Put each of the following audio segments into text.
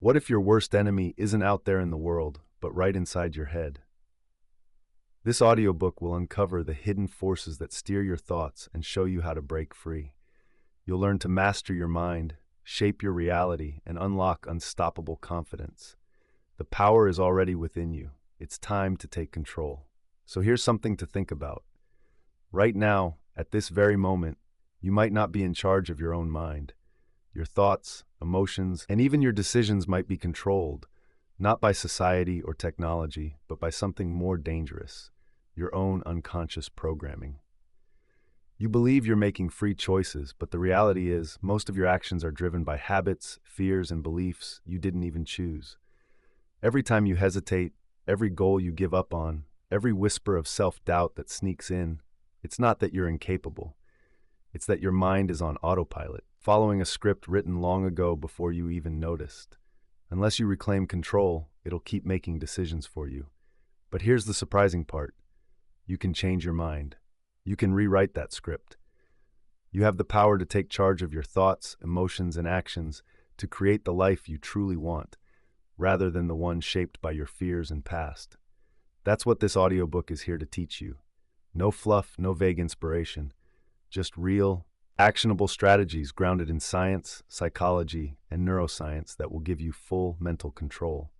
What if your worst enemy isn't out there in the world, but right inside your head? This audiobook will uncover the hidden forces that steer your thoughts and show you how to break free. You'll learn to master your mind, shape your reality, and unlock unstoppable confidence. The power is already within you. It's time to take control. So here's something to think about. Right now, at this very moment, you might not be in charge of your own mind. Your thoughts, emotions, and even your decisions might be controlled, not by society or technology, but by something more dangerous, your own unconscious programming. You believe you're making free choices, but the reality is most of your actions are driven by habits, fears, and beliefs you didn't even choose. Every time you hesitate, every goal you give up on, every whisper of self-doubt that sneaks in, it's not that you're incapable. It's that your mind is on autopilot, following a script written long ago before you even noticed. Unless you reclaim control, it'll keep making decisions for you. But here's the surprising part. You can change your mind. You can rewrite that script. You have the power to take charge of your thoughts, emotions, and actions to create the life you truly want, rather than the one shaped by your fears and past. That's what this audiobook is here to teach you. No fluff, no vague inspiration. Just real, actionable strategies grounded in science, psychology, and neuroscience that will give you full mental control.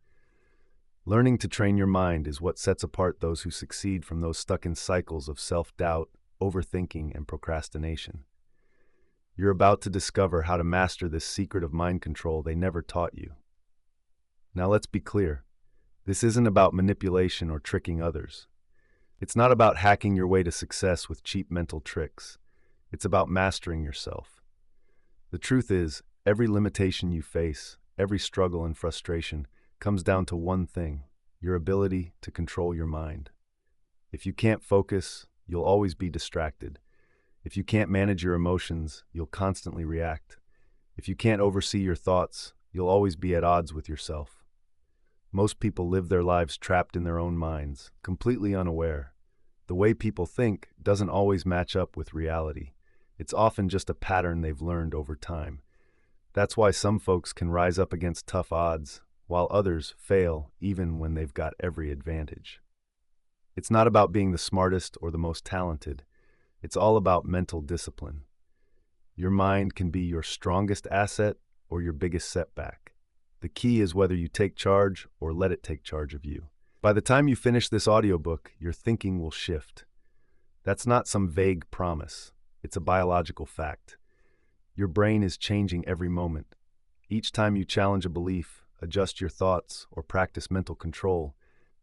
Learning to train your mind is what sets apart those who succeed from those stuck in cycles of self-doubt, overthinking, and procrastination. You're about to discover how to master this secret of mind control they never taught you. Now let's be clear. This isn't about manipulation or tricking others. It's not about hacking your way to success with cheap mental tricks. It's about mastering yourself. The truth is, every limitation you face, every struggle and frustration, comes down to one thing: your ability to control your mind. If you can't focus, you'll always be distracted. If you can't manage your emotions, you'll constantly react. If you can't oversee your thoughts, you'll always be at odds with yourself. Most people live their lives trapped in their own minds, completely unaware. The way people think doesn't always match up with reality. It's often just a pattern they've learned over time. That's why some folks can rise up against tough odds, while others fail even when they've got every advantage. It's not about being the smartest or the most talented. It's all about mental discipline. Your mind can be your strongest asset or your biggest setback. The key is whether you take charge or let it take charge of you. By the time you finish this audiobook, your thinking will shift. That's not some vague promise. It's a biological fact. Your brain is changing every moment. Each time you challenge a belief, adjust your thoughts, or practice mental control,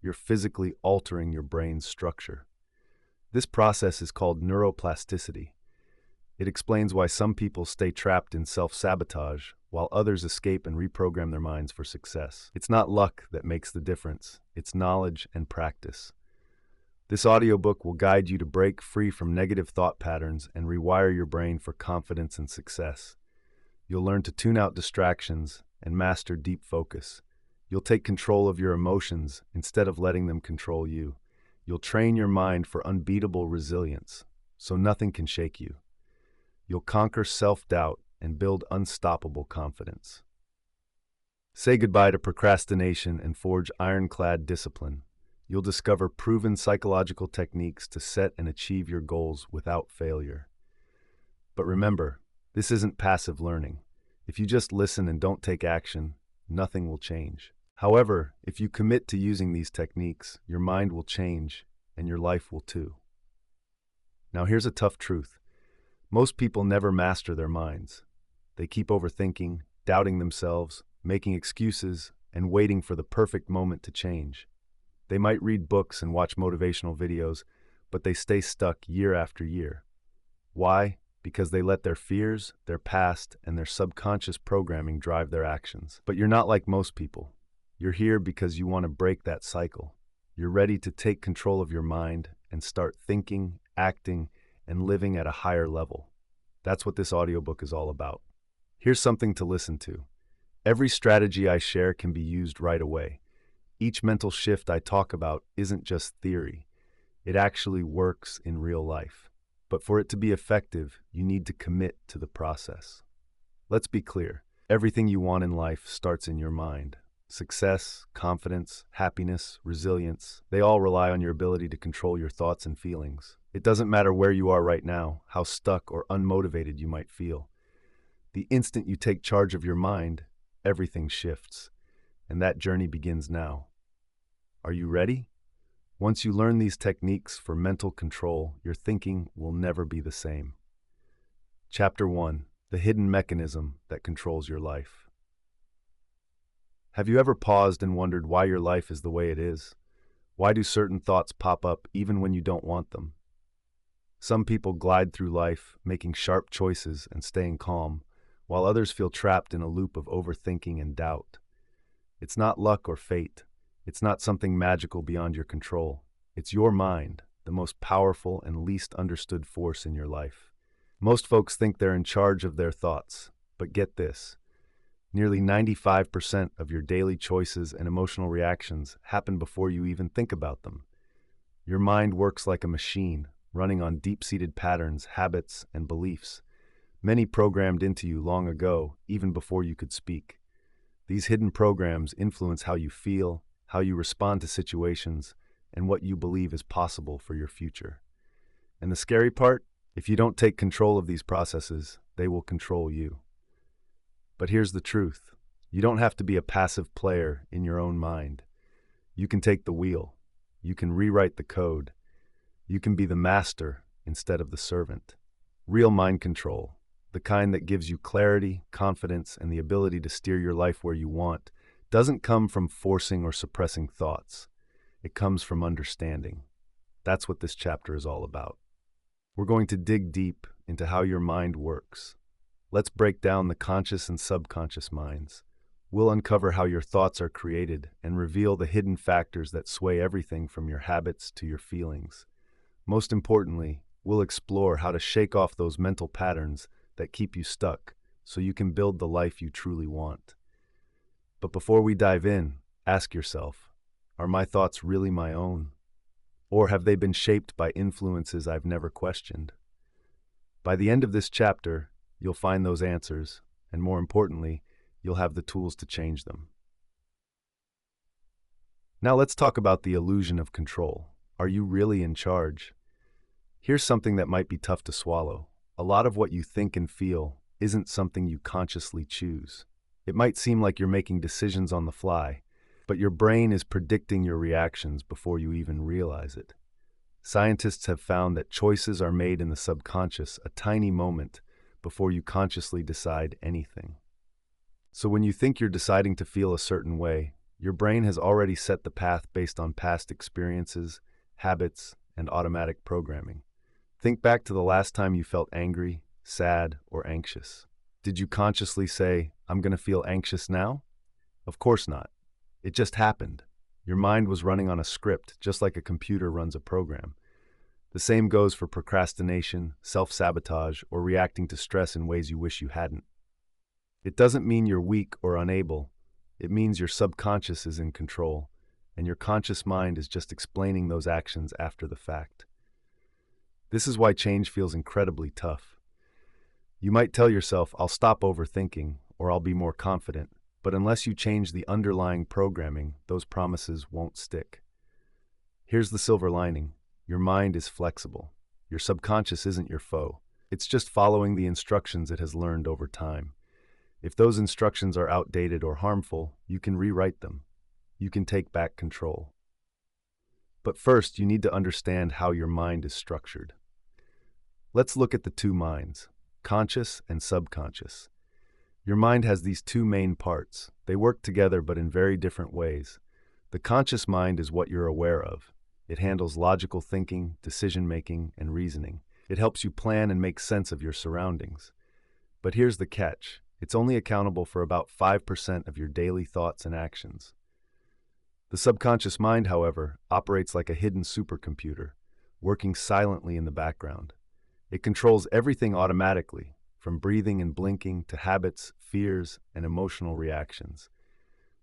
you're physically altering your brain's structure. This process is called neuroplasticity. It explains why some people stay trapped in self-sabotage, while others escape and reprogram their minds for success. It's not luck that makes the difference. It's knowledge and practice. This audiobook will guide you to break free from negative thought patterns and rewire your brain for confidence and success. You'll learn to tune out distractions and master deep focus. You'll take control of your emotions instead of letting them control you. You'll train your mind for unbeatable resilience, so nothing can shake you. You'll conquer self-doubt and build unstoppable confidence. Say goodbye to procrastination and forge ironclad discipline. You'll discover proven psychological techniques to set and achieve your goals without failure. But remember, this isn't passive learning. If you just listen and don't take action, nothing will change. However, if you commit to using these techniques, your mind will change and your life will too. Now here's a tough truth. Most people never master their minds. They keep overthinking, doubting themselves, making excuses, and waiting for the perfect moment to change. They might read books and watch motivational videos, but they stay stuck year after year. Why? Because they let their fears, their past, and their subconscious programming drive their actions. But you're not like most people. You're here because you want to break that cycle. You're ready to take control of your mind and start thinking, acting, and living at a higher level. That's what this audiobook is all about. Here's something to listen to. Every strategy I share can be used right away. Each mental shift I talk about isn't just theory. It actually works in real life. But for it to be effective, you need to commit to the process. Let's be clear. Everything you want in life starts in your mind. Success, confidence, happiness, resilience, they all rely on your ability to control your thoughts and feelings. It doesn't matter where you are right now, how stuck or unmotivated you might feel. The instant you take charge of your mind, everything shifts, and that journey begins now. Are you ready? Once you learn these techniques for mental control, your thinking will never be the same. Chapter 1: The Hidden Mechanism That Controls Your Life. Have you ever paused and wondered why your life is the way it is? Why do certain thoughts pop up even when you don't want them? Some people glide through life, making sharp choices and staying calm, while others feel trapped in a loop of overthinking and doubt. It's not luck or fate. It's not something magical beyond your control. It's your mind, the most powerful and least understood force in your life. Most folks think they're in charge of their thoughts, but get this. Nearly 95% of your daily choices and emotional reactions happen before you even think about them. Your mind works like a machine, running on deep-seated patterns, habits, and beliefs, many programmed into you long ago, even before you could speak. These hidden programs influence how you feel, how you respond to situations, and what you believe is possible for your future. And the scary part? If you don't take control of these processes, they will control you. But here's the truth. You don't have to be a passive player in your own mind. You can take the wheel. You can rewrite the code. You can be the master instead of the servant. Real mind control, the kind that gives you clarity, confidence, and the ability to steer your life where you want, doesn't come from forcing or suppressing thoughts. It comes from understanding. That's what this chapter is all about. We're going to dig deep into how your mind works. Let's break down the conscious and subconscious minds. We'll uncover how your thoughts are created and reveal the hidden factors that sway everything from your habits to your feelings. Most importantly, we'll explore how to shake off those mental patterns that keep you stuck so you can build the life you truly want. But before we dive in, ask yourself, are my thoughts really my own? Or have they been shaped by influences I've never questioned? By the end of this chapter, you'll find those answers, and more importantly, you'll have the tools to change them. Now let's talk about the illusion of control. Are you really in charge? Here's something that might be tough to swallow. A lot of what you think and feel isn't something you consciously choose. It might seem like you're making decisions on the fly, but your brain is predicting your reactions before you even realize it. Scientists have found that choices are made in the subconscious a tiny moment before you consciously decide anything. So when you think you're deciding to feel a certain way, your brain has already set the path based on past experiences, habits, and automatic programming. Think back to the last time you felt angry, sad, or anxious. Did you consciously say, "I'm going to feel anxious now"? Of course not. It just happened. Your mind was running on a script, just like a computer runs a program. The same goes for procrastination, self-sabotage, or reacting to stress in ways you wish you hadn't. It doesn't mean you're weak or unable. It means your subconscious is in control, and your conscious mind is just explaining those actions after the fact. This is why change feels incredibly tough. You might tell yourself, "I'll stop overthinking," or "I'll be more confident," but unless you change the underlying programming, those promises won't stick. Here's the silver lining. Your mind is flexible. Your subconscious isn't your foe. It's just following the instructions it has learned over time. If those instructions are outdated or harmful, you can rewrite them. You can take back control. But first, you need to understand how your mind is structured. Let's look at the two minds, conscious and subconscious. Your mind has these two main parts. They work together but in very different ways. The conscious mind is what you're aware of. It handles logical thinking, decision-making, and reasoning. It helps you plan and make sense of your surroundings. But here's the catch. It's only accountable for about 5% of your daily thoughts and actions. The subconscious mind, however, operates like a hidden supercomputer, working silently in the background. It controls everything automatically, from breathing and blinking to habits, fears, and emotional reactions.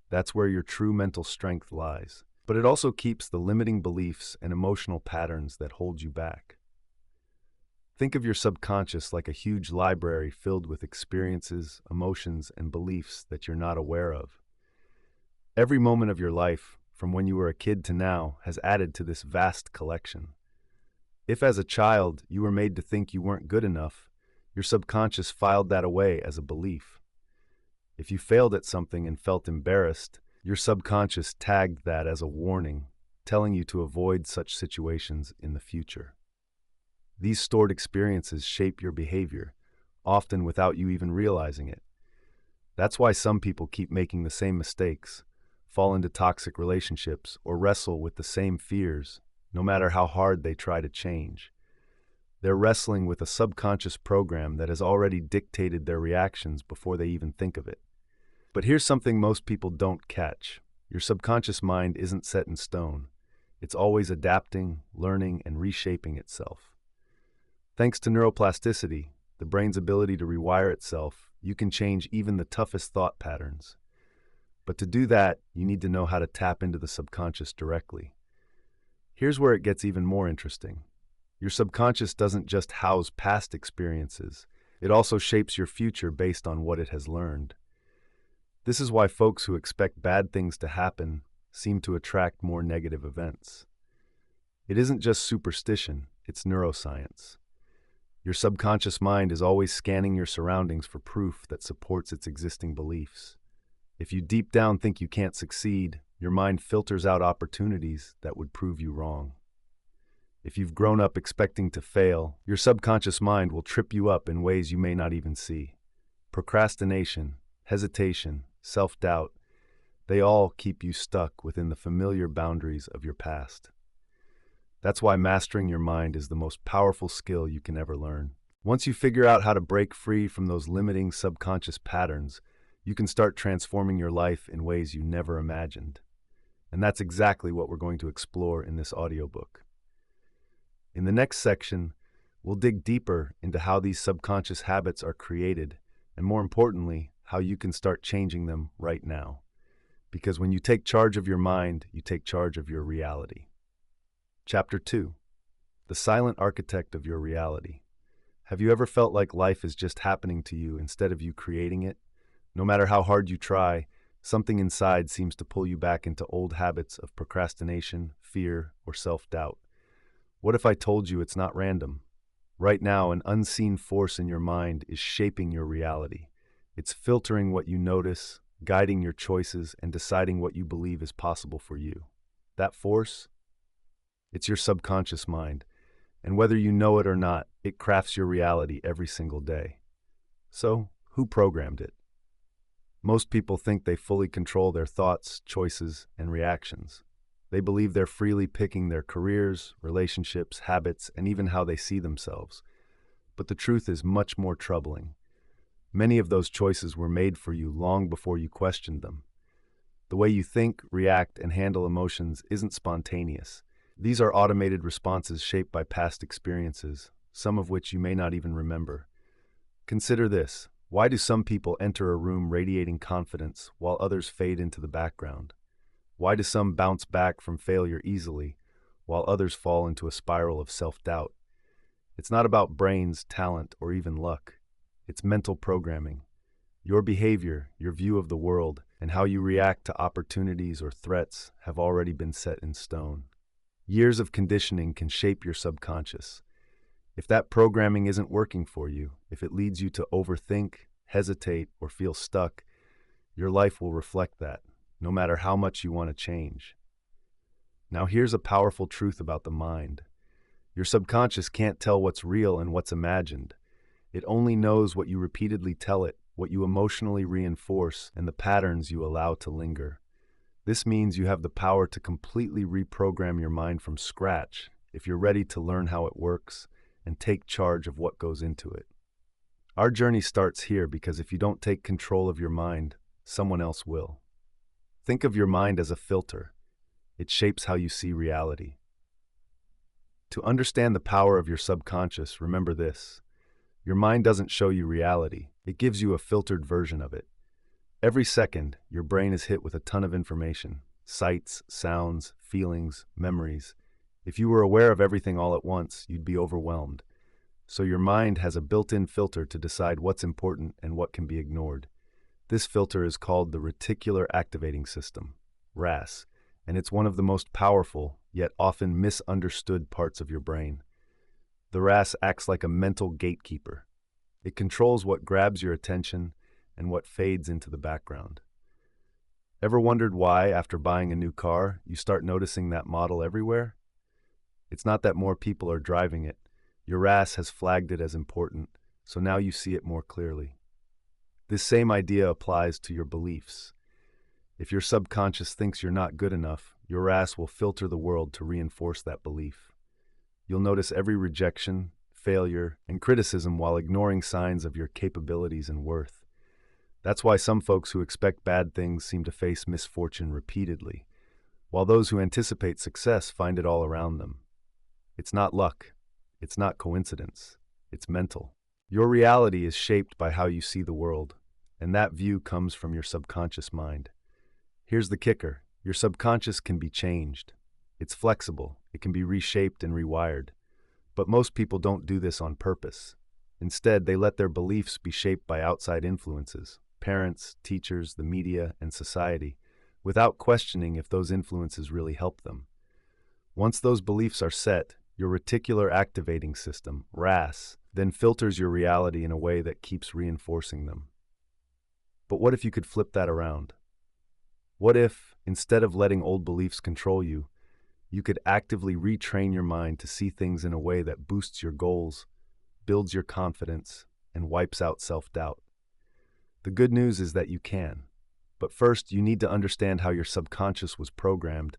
That's where your true mental strength lies. But it also keeps the limiting beliefs and emotional patterns that hold you back. Think of your subconscious like a huge library filled with experiences, emotions, and beliefs that you're not aware of. Every moment of your life, from when you were a kid to now, has added to this vast collection. If as a child you were made to think you weren't good enough, your subconscious filed that away as a belief. If you failed at something and felt embarrassed, your subconscious tagged that as a warning, telling you to avoid such situations in the future. These stored experiences shape your behavior, often without you even realizing it. That's why some people keep making the same mistakes, fall into toxic relationships, or wrestle with the same fears, no matter how hard they try to change. They're wrestling with a subconscious program that has already dictated their reactions before they even think of it. But here's something most people don't catch. Your subconscious mind isn't set in stone. It's always adapting, learning, and reshaping itself. Thanks to neuroplasticity, the brain's ability to rewire itself, you can change even the toughest thought patterns. But to do that, you need to know how to tap into the subconscious directly. Here's where it gets even more interesting. Your subconscious doesn't just house past experiences, it also shapes your future based on what it has learned. This is why folks who expect bad things to happen seem to attract more negative events. It isn't just superstition, it's neuroscience. Your subconscious mind is always scanning your surroundings for proof that supports its existing beliefs. If you deep down think you can't succeed, your mind filters out opportunities that would prove you wrong. If you've grown up expecting to fail, your subconscious mind will trip you up in ways you may not even see. Procrastination, hesitation, self-doubt, they all keep you stuck within the familiar boundaries of your past. That's why mastering your mind is the most powerful skill you can ever learn. Once you figure out how to break free from those limiting subconscious patterns, you can start transforming your life in ways you never imagined. And that's exactly what we're going to explore in this audiobook. In the next section, we'll dig deeper into how these subconscious habits are created, and more importantly, how you can start changing them right now. Because when you take charge of your mind, you take charge of your reality. Chapter 2. The Silent Architect of Your Reality. Have you ever felt like life is just happening to you instead of you creating it? No matter how hard you try, something inside seems to pull you back into old habits of procrastination, fear, or self-doubt. What if I told you it's not random? Right now, an unseen force in your mind is shaping your reality. It's filtering what you notice, guiding your choices, and deciding what you believe is possible for you. That force? It's your subconscious mind, and whether you know it or not, it crafts your reality every single day. So, who programmed it? Most people think they fully control their thoughts, choices, and reactions. They believe they're freely picking their careers, relationships, habits, and even how they see themselves. But the truth is much more troubling. Many of those choices were made for you long before you questioned them. The way you think, react, and handle emotions isn't spontaneous. These are automated responses shaped by past experiences, some of which you may not even remember. Consider this. Why do some people enter a room radiating confidence while others fade into the background? Why do some bounce back from failure easily while others fall into a spiral of self-doubt? It's not about brains, talent, or even luck. It's mental programming. Your behavior, your view of the world, and how you react to opportunities or threats have already been set in stone. Years of conditioning can shape your subconscious. If that programming isn't working for you, if it leads you to overthink, hesitate, or feel stuck, your life will reflect that, no matter how much you want to change. Now here's a powerful truth about the mind. Your subconscious can't tell what's real and what's imagined. It only knows what you repeatedly tell it, what you emotionally reinforce, and the patterns you allow to linger. This means you have the power to completely reprogram your mind from scratch if you're ready to learn how it works and take charge of what goes into it. Our journey starts here because if you don't take control of your mind, someone else will. Think of your mind as a filter. It shapes how you see reality. To understand the power of your subconscious, remember this. Your mind doesn't show you reality. It gives you a filtered version of it. Every second, your brain is hit with a ton of information, sights, sounds, feelings, memories. If you were aware of everything all at once, you'd be overwhelmed. So your mind has a built-in filter to decide what's important and what can be ignored. This filter is called the reticular activating system, RAS, and it's one of the most powerful, yet often misunderstood parts of your brain. The RAS acts like a mental gatekeeper. It controls what grabs your attention and what fades into the background. Ever wondered why, after buying a new car, you start noticing that model everywhere? It's not that more people are driving it. Your RAS has flagged it as important, so now you see it more clearly. This same idea applies to your beliefs. If your subconscious thinks you're not good enough, your RAS will filter the world to reinforce that belief. You'll notice every rejection, failure, and criticism while ignoring signs of your capabilities and worth. That's why some folks who expect bad things seem to face misfortune repeatedly, while those who anticipate success find it all around them. It's not luck. It's not coincidence. It's mental. Your reality is shaped by how you see the world, and that view comes from your subconscious mind. Here's the kicker. Your subconscious can be changed. It's flexible. It can be reshaped and rewired. But most people don't do this on purpose. Instead, they let their beliefs be shaped by outside influences, parents, teachers, the media, and society, without questioning if those influences really help them. Once those beliefs are set, your reticular activating system, RAS, then filters your reality in a way that keeps reinforcing them. But what if you could flip that around? What if, instead of letting old beliefs control you, you could actively retrain your mind to see things in a way that boosts your goals, builds your confidence, and wipes out self-doubt? The good news is that you can. But first, you need to understand how your subconscious was programmed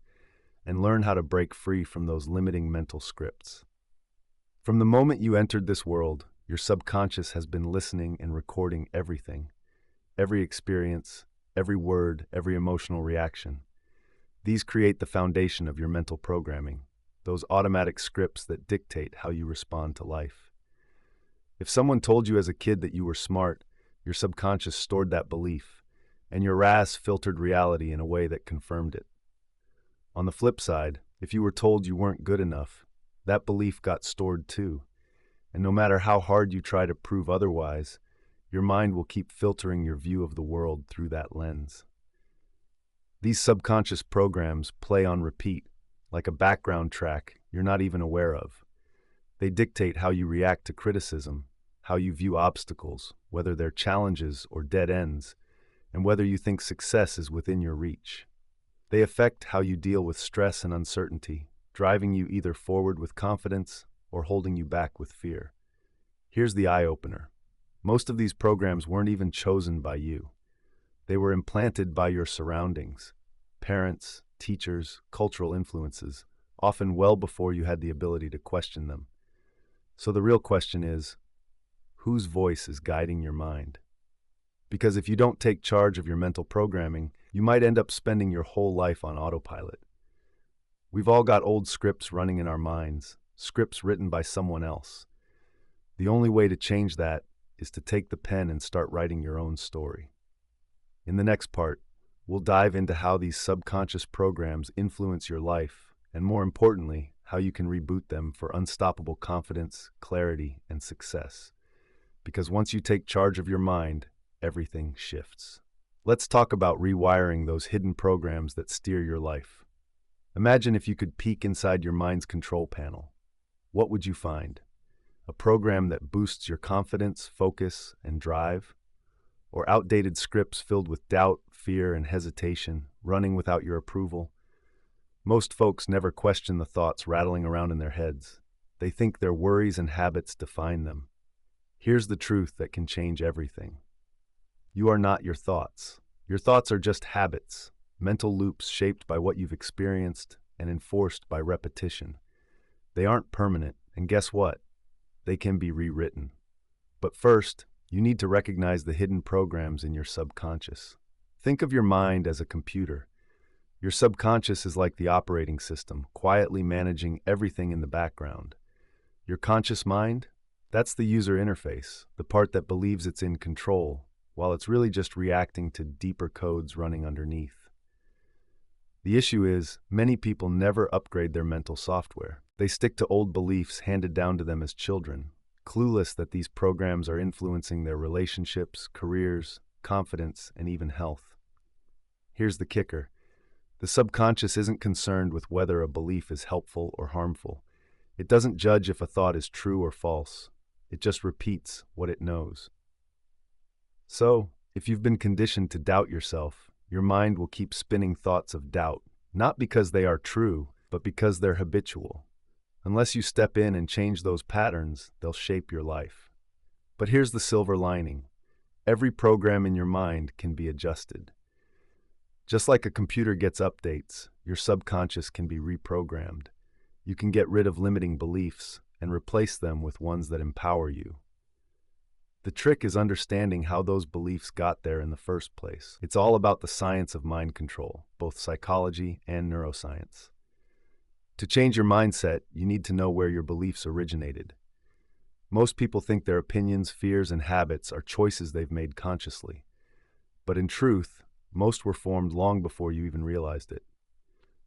and learn how to break free from those limiting mental scripts. From the moment you entered this world, your subconscious has been listening and recording everything, every experience, every word, every emotional reaction. These create the foundation of your mental programming, those automatic scripts that dictate how you respond to life. If someone told you as a kid that you were smart, your subconscious stored that belief, and your RAS filtered reality in a way that confirmed it. On the flip side, if you were told you weren't good enough, that belief got stored too. And no matter how hard you try to prove otherwise, your mind will keep filtering your view of the world through that lens. These subconscious programs play on repeat, like a background track you're not even aware of. They dictate how you react to criticism, how you view obstacles, whether they're challenges or dead ends, and whether you think success is within your reach. They affect how you deal with stress and uncertainty, driving you either forward with confidence or holding you back with fear. Here's the eye-opener. Most of these programs weren't even chosen by you. They were implanted by your surroundings, parents, teachers, cultural influences, often well before you had the ability to question them. So the real question is, whose voice is guiding your mind? Because if you don't take charge of your mental programming, you might end up spending your whole life on autopilot. We've all got old scripts running in our minds, scripts written by someone else. The only way to change that is to take the pen and start writing your own story. In the next part, we'll dive into how these subconscious programs influence your life, and more importantly, how you can reboot them for unstoppable confidence, clarity, and success. Because once you take charge of your mind, everything shifts. Let's talk about rewiring those hidden programs that steer your life. Imagine if you could peek inside your mind's control panel. What would you find? A program that boosts your confidence, focus, and drive? Or outdated scripts filled with doubt, fear, and hesitation, running without your approval? Most folks never question the thoughts rattling around in their heads. They think their worries and habits define them. Here's the truth that can change everything. You are not your thoughts. Your thoughts are just habits, mental loops shaped by what you've experienced and enforced by repetition. They aren't permanent, and guess what? They can be rewritten. But first, you need to recognize the hidden programs in your subconscious. Think of your mind as a computer. Your subconscious is like the operating system, quietly managing everything in the background. Your conscious mind? That's the user interface, the part that believes it's in control, while it's really just reacting to deeper codes running underneath. The issue is, many people never upgrade their mental software. They stick to old beliefs handed down to them as children, clueless that these programs are influencing their relationships, careers, confidence, and even health. Here's the kicker. The subconscious isn't concerned with whether a belief is helpful or harmful. It doesn't judge if a thought is true or false. It just repeats what it knows. So, if you've been conditioned to doubt yourself, your mind will keep spinning thoughts of doubt, not because they are true, but because they're habitual. Unless you step in and change those patterns, they'll shape your life. But here's the silver lining. Every program in your mind can be adjusted. Just like a computer gets updates, your subconscious can be reprogrammed. You can get rid of limiting beliefs and replace them with ones that empower you. The trick is understanding how those beliefs got there in the first place. It's all about the science of mind control, both psychology and neuroscience. To change your mindset, you need to know where your beliefs originated. Most people think their opinions, fears, and habits are choices they've made consciously. But in truth, most were formed long before you even realized it.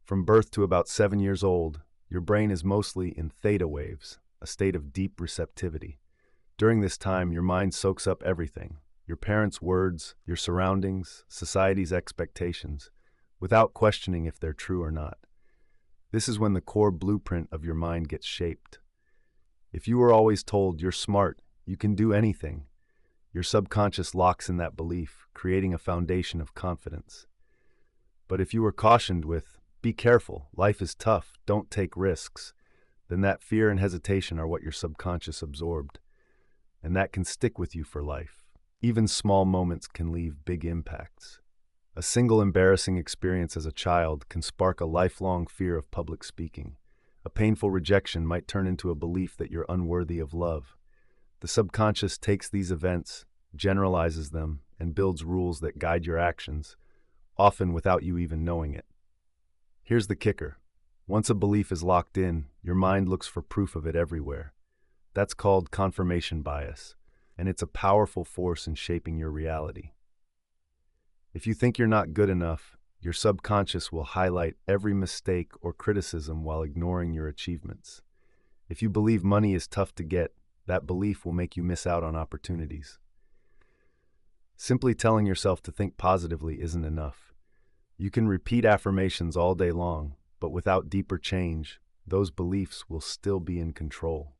From birth to about 7 years old, your brain is mostly in theta waves, a state of deep receptivity. During this time, your mind soaks up everything, your parents' words, your surroundings, society's expectations, without questioning if they're true or not. This is when the core blueprint of your mind gets shaped. If you were always told you're smart, you can do anything, your subconscious locks in that belief, creating a foundation of confidence. But if you were cautioned with, be careful, life is tough, don't take risks, then that fear and hesitation are what your subconscious absorbed. And that can stick with you for life. Even small moments can leave big impacts. A single embarrassing experience as a child can spark a lifelong fear of public speaking. A painful rejection might turn into a belief that you're unworthy of love. The subconscious takes these events, generalizes them, and builds rules that guide your actions, often without you even knowing it. Here's the kicker. Once a belief is locked in, your mind looks for proof of it everywhere. That's called confirmation bias, and it's a powerful force in shaping your reality. If you think you're not good enough, your subconscious will highlight every mistake or criticism while ignoring your achievements. If you believe money is tough to get, that belief will make you miss out on opportunities. Simply telling yourself to think positively isn't enough. You can repeat affirmations all day long, but without deeper change, those beliefs will still be in control.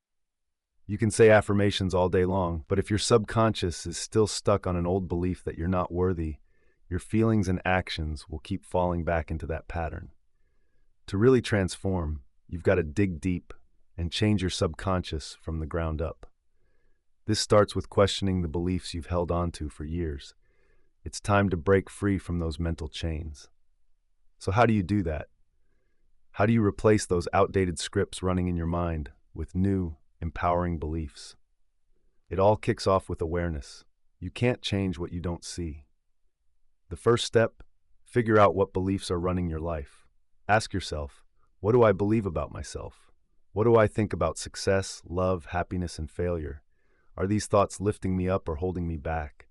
You can say affirmations all day long, but if your subconscious is still stuck on an old belief that you're not worthy, your feelings and actions will keep falling back into that pattern. To really transform, you've got to dig deep and change your subconscious from the ground up. This starts with questioning the beliefs you've held on to for years. It's time to break free from those mental chains. So how do you do that? How do you replace those outdated scripts running in your mind with new, empowering beliefs? It all kicks off with awareness. You can't change what you don't see. The first step, figure out what beliefs are running your life. Ask yourself, what do I believe about myself? What do I think about success, love, happiness, and failure? Are these thoughts lifting me up or holding me back?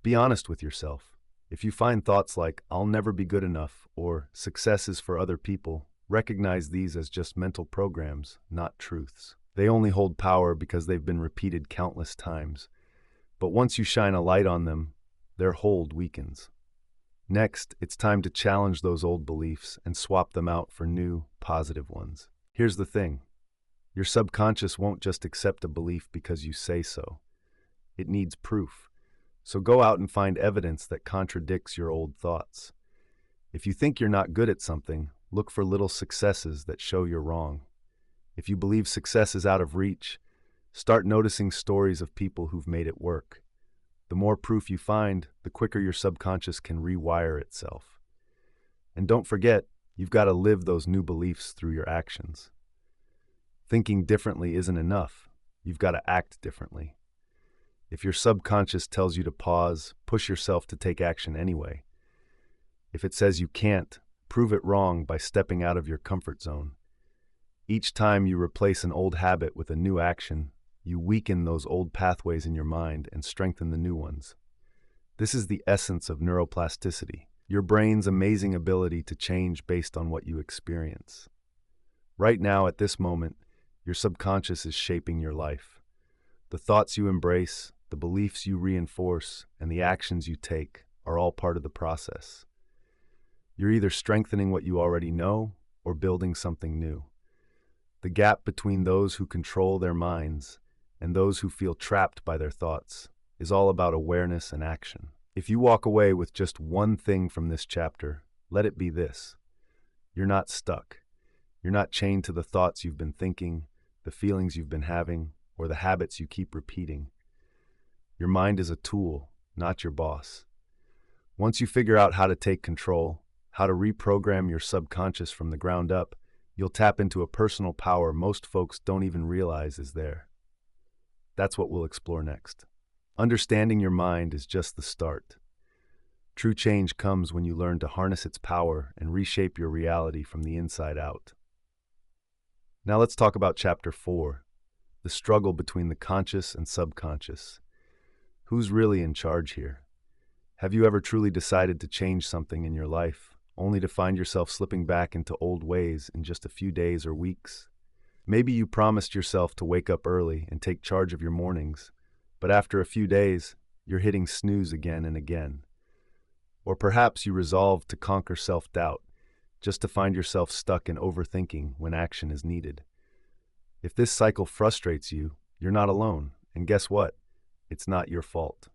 Be honest with yourself. If you find thoughts like, I'll never be good enough, or success is for other people, recognize these as just mental programs, not truths. They only hold power because they've been repeated countless times. But once you shine a light on them, their hold weakens. Next, it's time to challenge those old beliefs and swap them out for new, positive ones. Here's the thing. Your subconscious won't just accept a belief because you say so. It needs proof. So go out and find evidence that contradicts your old thoughts. If you think you're not good at something, look for little successes that show you're wrong. If you believe success is out of reach, start noticing stories of people who've made it work. The more proof you find, the quicker your subconscious can rewire itself. And don't forget, you've got to live those new beliefs through your actions. Thinking differently isn't enough. You've got to act differently. If your subconscious tells you to pause, push yourself to take action anyway. If it says you can't, prove it wrong by stepping out of your comfort zone. Each time you replace an old habit with a new action, you weaken those old pathways in your mind and strengthen the new ones. This is the essence of neuroplasticity, your brain's amazing ability to change based on what you experience. Right now, at this moment, your subconscious is shaping your life. The thoughts you embrace, the beliefs you reinforce, and the actions you take are all part of the process. You're either strengthening what you already know or building something new. The gap between those who control their minds and those who feel trapped by their thoughts is all about awareness and action. If you walk away with just one thing from this chapter, let it be this: you're not stuck. You're not chained to the thoughts you've been thinking, the feelings you've been having, or the habits you keep repeating. Your mind is a tool, not your boss. Once you figure out how to take control, how to reprogram your subconscious from the ground up, you'll tap into a personal power most folks don't even realize is there. That's what we'll explore next. Understanding your mind is just the start. True change comes when you learn to harness its power and reshape your reality from the inside out. Now let's talk about Chapter 4, the struggle between the conscious and subconscious. Who's really in charge here? Have you ever truly decided to change something in your life, only to find yourself slipping back into old ways in just a few days or weeks? Maybe you promised yourself to wake up early and take charge of your mornings, but after a few days, you're hitting snooze again and again. Or perhaps you resolved to conquer self-doubt, just to find yourself stuck in overthinking when action is needed. If this cycle frustrates you, you're not alone, and guess what? It's not your fault.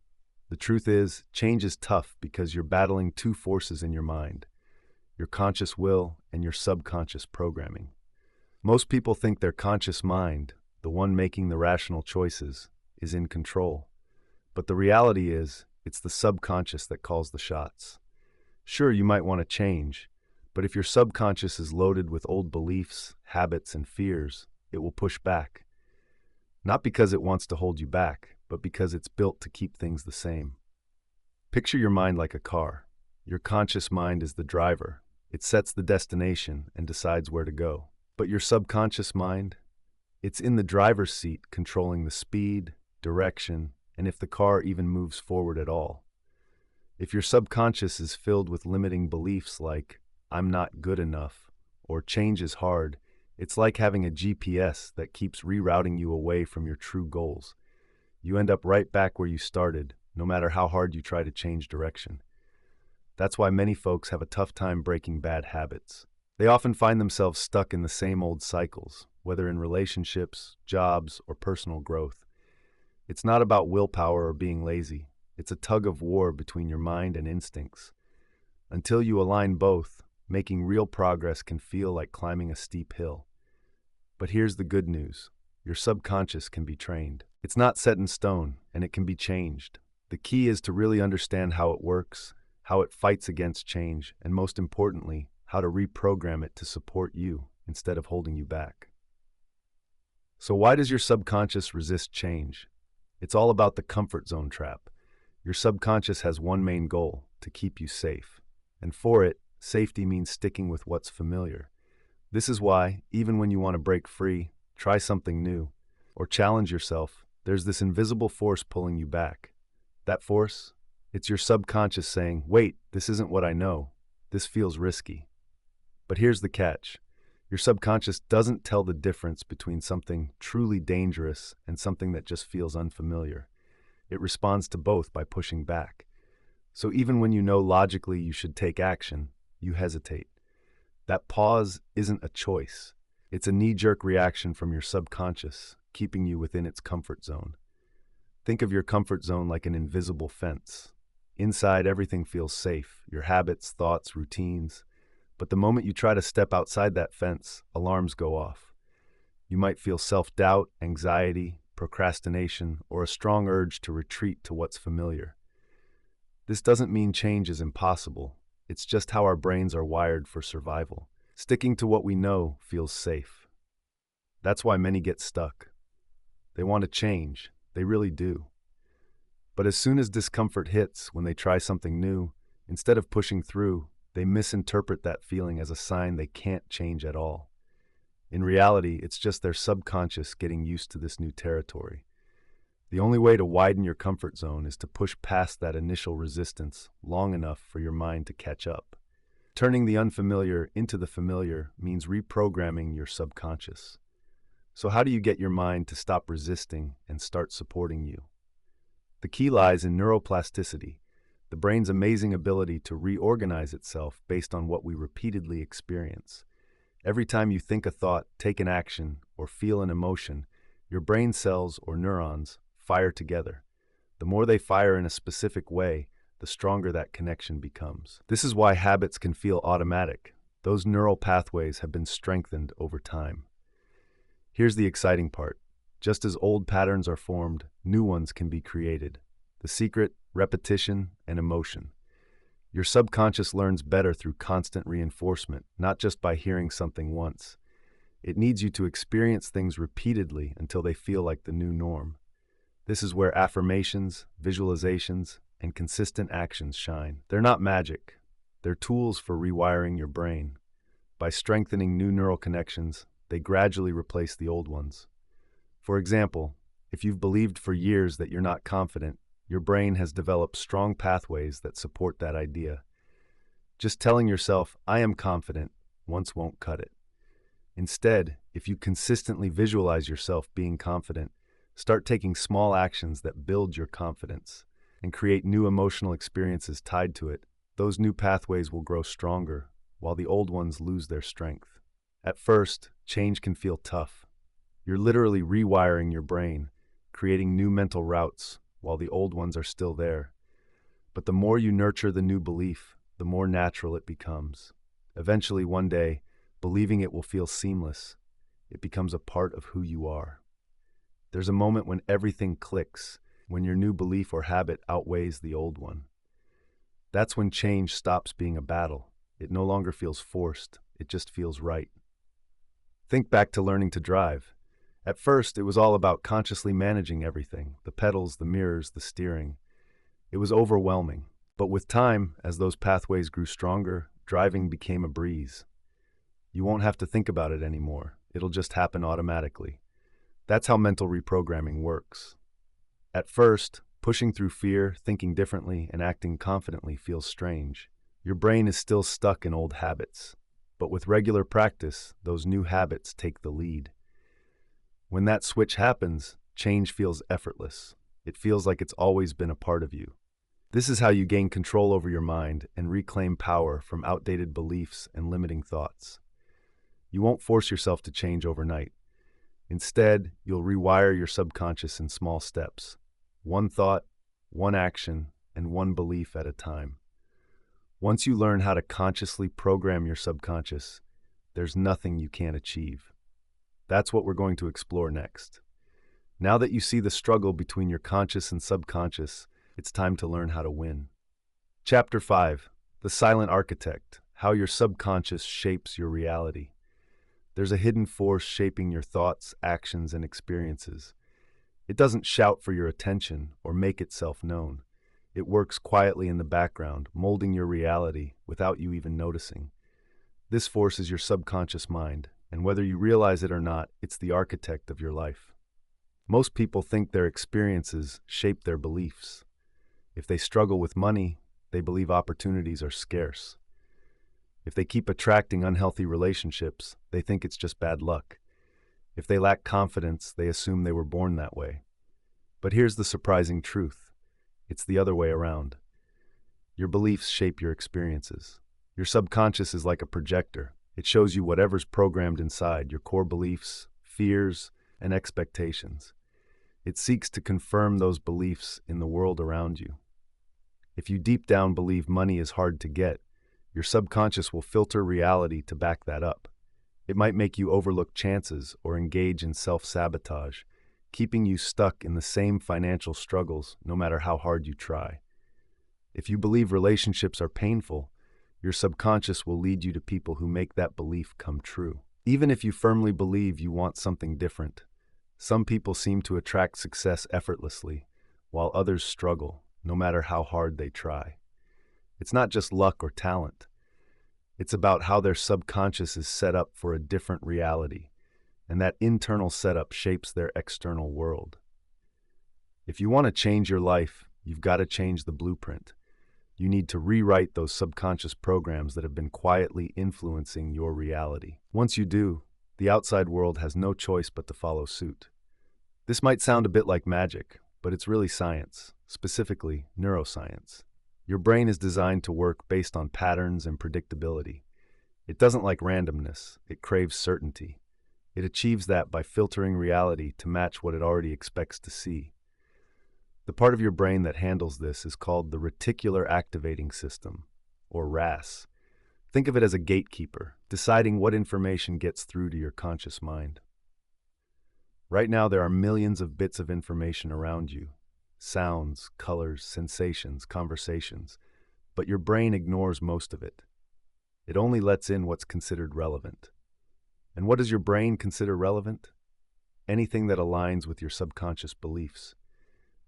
The truth is, change is tough because you're battling two forces in your mind: your conscious will and your subconscious programming. Most people think their conscious mind, the one making the rational choices, is in control. But the reality is, it's the subconscious that calls the shots. Sure, you might want to change, but if your subconscious is loaded with old beliefs, habits, and fears, it will push back. Not because it wants to hold you back, but because it's built to keep things the same. Picture your mind like a car. Your conscious mind is the driver. It sets the destination and decides where to go. But your subconscious mind, it's in the driver's seat, controlling the speed, direction, and if the car even moves forward at all. If your subconscious is filled with limiting beliefs like, "I'm not good enough," or "change is hard," it's like having a GPS that keeps rerouting you away from your true goals. You end up right back where you started, no matter how hard you try to change direction. That's why many folks have a tough time breaking bad habits. They often find themselves stuck in the same old cycles, whether in relationships, jobs, or personal growth. It's not about willpower or being lazy. It's a tug of war between your mind and instincts. Until you align both, making real progress can feel like climbing a steep hill. But here's the good news: your subconscious can be trained. It's not set in stone, and it can be changed. The key is to really understand how it works, how it fights against change, and most importantly, how to reprogram it to support you instead of holding you back. So why does your subconscious resist change? It's all about the comfort zone trap. Your subconscious has one main goal: to keep you safe. And for it, safety means sticking with what's familiar. This is why, even when you want to break free, try something new, or challenge yourself, there's this invisible force pulling you back. That force? It's your subconscious saying, "Wait, this isn't what I know. This feels risky." But here's the catch. Your subconscious doesn't tell the difference between something truly dangerous and something that just feels unfamiliar. It responds to both by pushing back. So even when you know logically you should take action, you hesitate. That pause isn't a choice. It's a knee-jerk reaction from your subconscious, keeping you within its comfort zone. Think of your comfort zone like an invisible fence. Inside, everything feels safe: your habits, thoughts, routines. But the moment you try to step outside that fence, alarms go off. You might feel self-doubt, anxiety, procrastination, or a strong urge to retreat to what's familiar. This doesn't mean change is impossible. It's just how our brains are wired for survival. Sticking to what we know feels safe. That's why many get stuck. They want to change. They really do. But as soon as discomfort hits when they try something new, instead of pushing through, they misinterpret that feeling as a sign they can't change at all. In reality, it's just their subconscious getting used to this new territory. The only way to widen your comfort zone is to push past that initial resistance long enough for your mind to catch up. Turning the unfamiliar into the familiar means reprogramming your subconscious. So how do you get your mind to stop resisting and start supporting you? The key lies in neuroplasticity, the brain's amazing ability to reorganize itself based on what we repeatedly experience. Every time you think a thought, take an action, or feel an emotion, your brain cells or neurons fire together. The more they fire in a specific way, the stronger that connection becomes. This is why habits can feel automatic. Those neural pathways have been strengthened over time. Here's the exciting part. Just as old patterns are formed, new ones can be created. The secret, repetition, and emotion. Your subconscious learns better through constant reinforcement, not just by hearing something once. It needs you to experience things repeatedly until they feel like the new norm. This is where affirmations, visualizations, and consistent actions shine. They're not magic. They're tools for rewiring your brain. By strengthening new neural connections, they gradually replace the old ones. For example, if you've believed for years that you're not confident, your brain has developed strong pathways that support that idea. Just telling yourself, "I am confident," once won't cut it. Instead, if you consistently visualize yourself being confident, start taking small actions that build your confidence and create new emotional experiences tied to it, those new pathways will grow stronger, while the old ones lose their strength. At first, change can feel tough. You're literally rewiring your brain, creating new mental routes, while the old ones are still there. But the more you nurture the new belief, the more natural it becomes. Eventually, one day, believing it will feel seamless. It becomes a part of who you are. There's a moment when everything clicks, when your new belief or habit outweighs the old one. That's when change stops being a battle. It no longer feels forced, it just feels right. Think back to learning to drive. At first, it was all about consciously managing everything, the pedals, the mirrors, the steering. It was overwhelming. But with time, as those pathways grew stronger, driving became a breeze. You won't have to think about it anymore. It'll just happen automatically. That's how mental reprogramming works. At first, pushing through fear, thinking differently, and acting confidently feels strange. Your brain is still stuck in old habits. But with regular practice, those new habits take the lead. When that switch happens, change feels effortless. It feels like it's always been a part of you. This is how you gain control over your mind and reclaim power from outdated beliefs and limiting thoughts. You won't force yourself to change overnight. Instead, you'll rewire your subconscious in small steps. One thought, one action, and one belief at a time. Once you learn how to consciously program your subconscious, there's nothing you can't achieve. That's what we're going to explore next. Now that you see the struggle between your conscious and subconscious, it's time to learn how to win. Chapter 5, The Silent Architect, How Your Subconscious Shapes Your Reality. There's a hidden force shaping your thoughts, actions, and experiences. It doesn't shout for your attention or make itself known. It works quietly in the background, molding your reality without you even noticing. This force is your subconscious mind, and whether you realize it or not, it's the architect of your life. Most people think their experiences shape their beliefs. If they struggle with money, they believe opportunities are scarce. If they keep attracting unhealthy relationships, they think it's just bad luck. If they lack confidence, they assume they were born that way. But here's the surprising truth. It's the other way around. Your beliefs shape your experiences. Your subconscious is like a projector. It shows you whatever's programmed inside, your core beliefs, fears, and expectations. It seeks to confirm those beliefs in the world around you. If you deep down believe money is hard to get, your subconscious will filter reality to back that up. It might make you overlook chances or engage in self-sabotage, keeping you stuck in the same financial struggles no matter how hard you try. If you believe relationships are painful, your subconscious will lead you to people who make that belief come true. Even if you firmly believe you want something different, some people seem to attract success effortlessly, while others struggle, no matter how hard they try. It's not just luck or talent. It's about how their subconscious is set up for a different reality, and that internal setup shapes their external world. If you want to change your life, you've got to change the blueprint. You need to rewrite those subconscious programs that have been quietly influencing your reality. Once you do, The outside world has no choice but to follow suit. This might sound a bit like magic, but it's really science, specifically neuroscience. Your brain is designed to work based on patterns and predictability. It doesn't like randomness, it craves certainty. It achieves that by filtering reality to match what it already expects to see. The part of your brain that handles this is called the reticular activating system, or RAS. Think of it as a gatekeeper, deciding what information gets through to your conscious mind. Right now, there are millions of bits of information around you. Sounds, colors, sensations, conversations. But your brain ignores most of it. It only lets in what's considered relevant. And what does your brain consider relevant? Anything that aligns with your subconscious beliefs.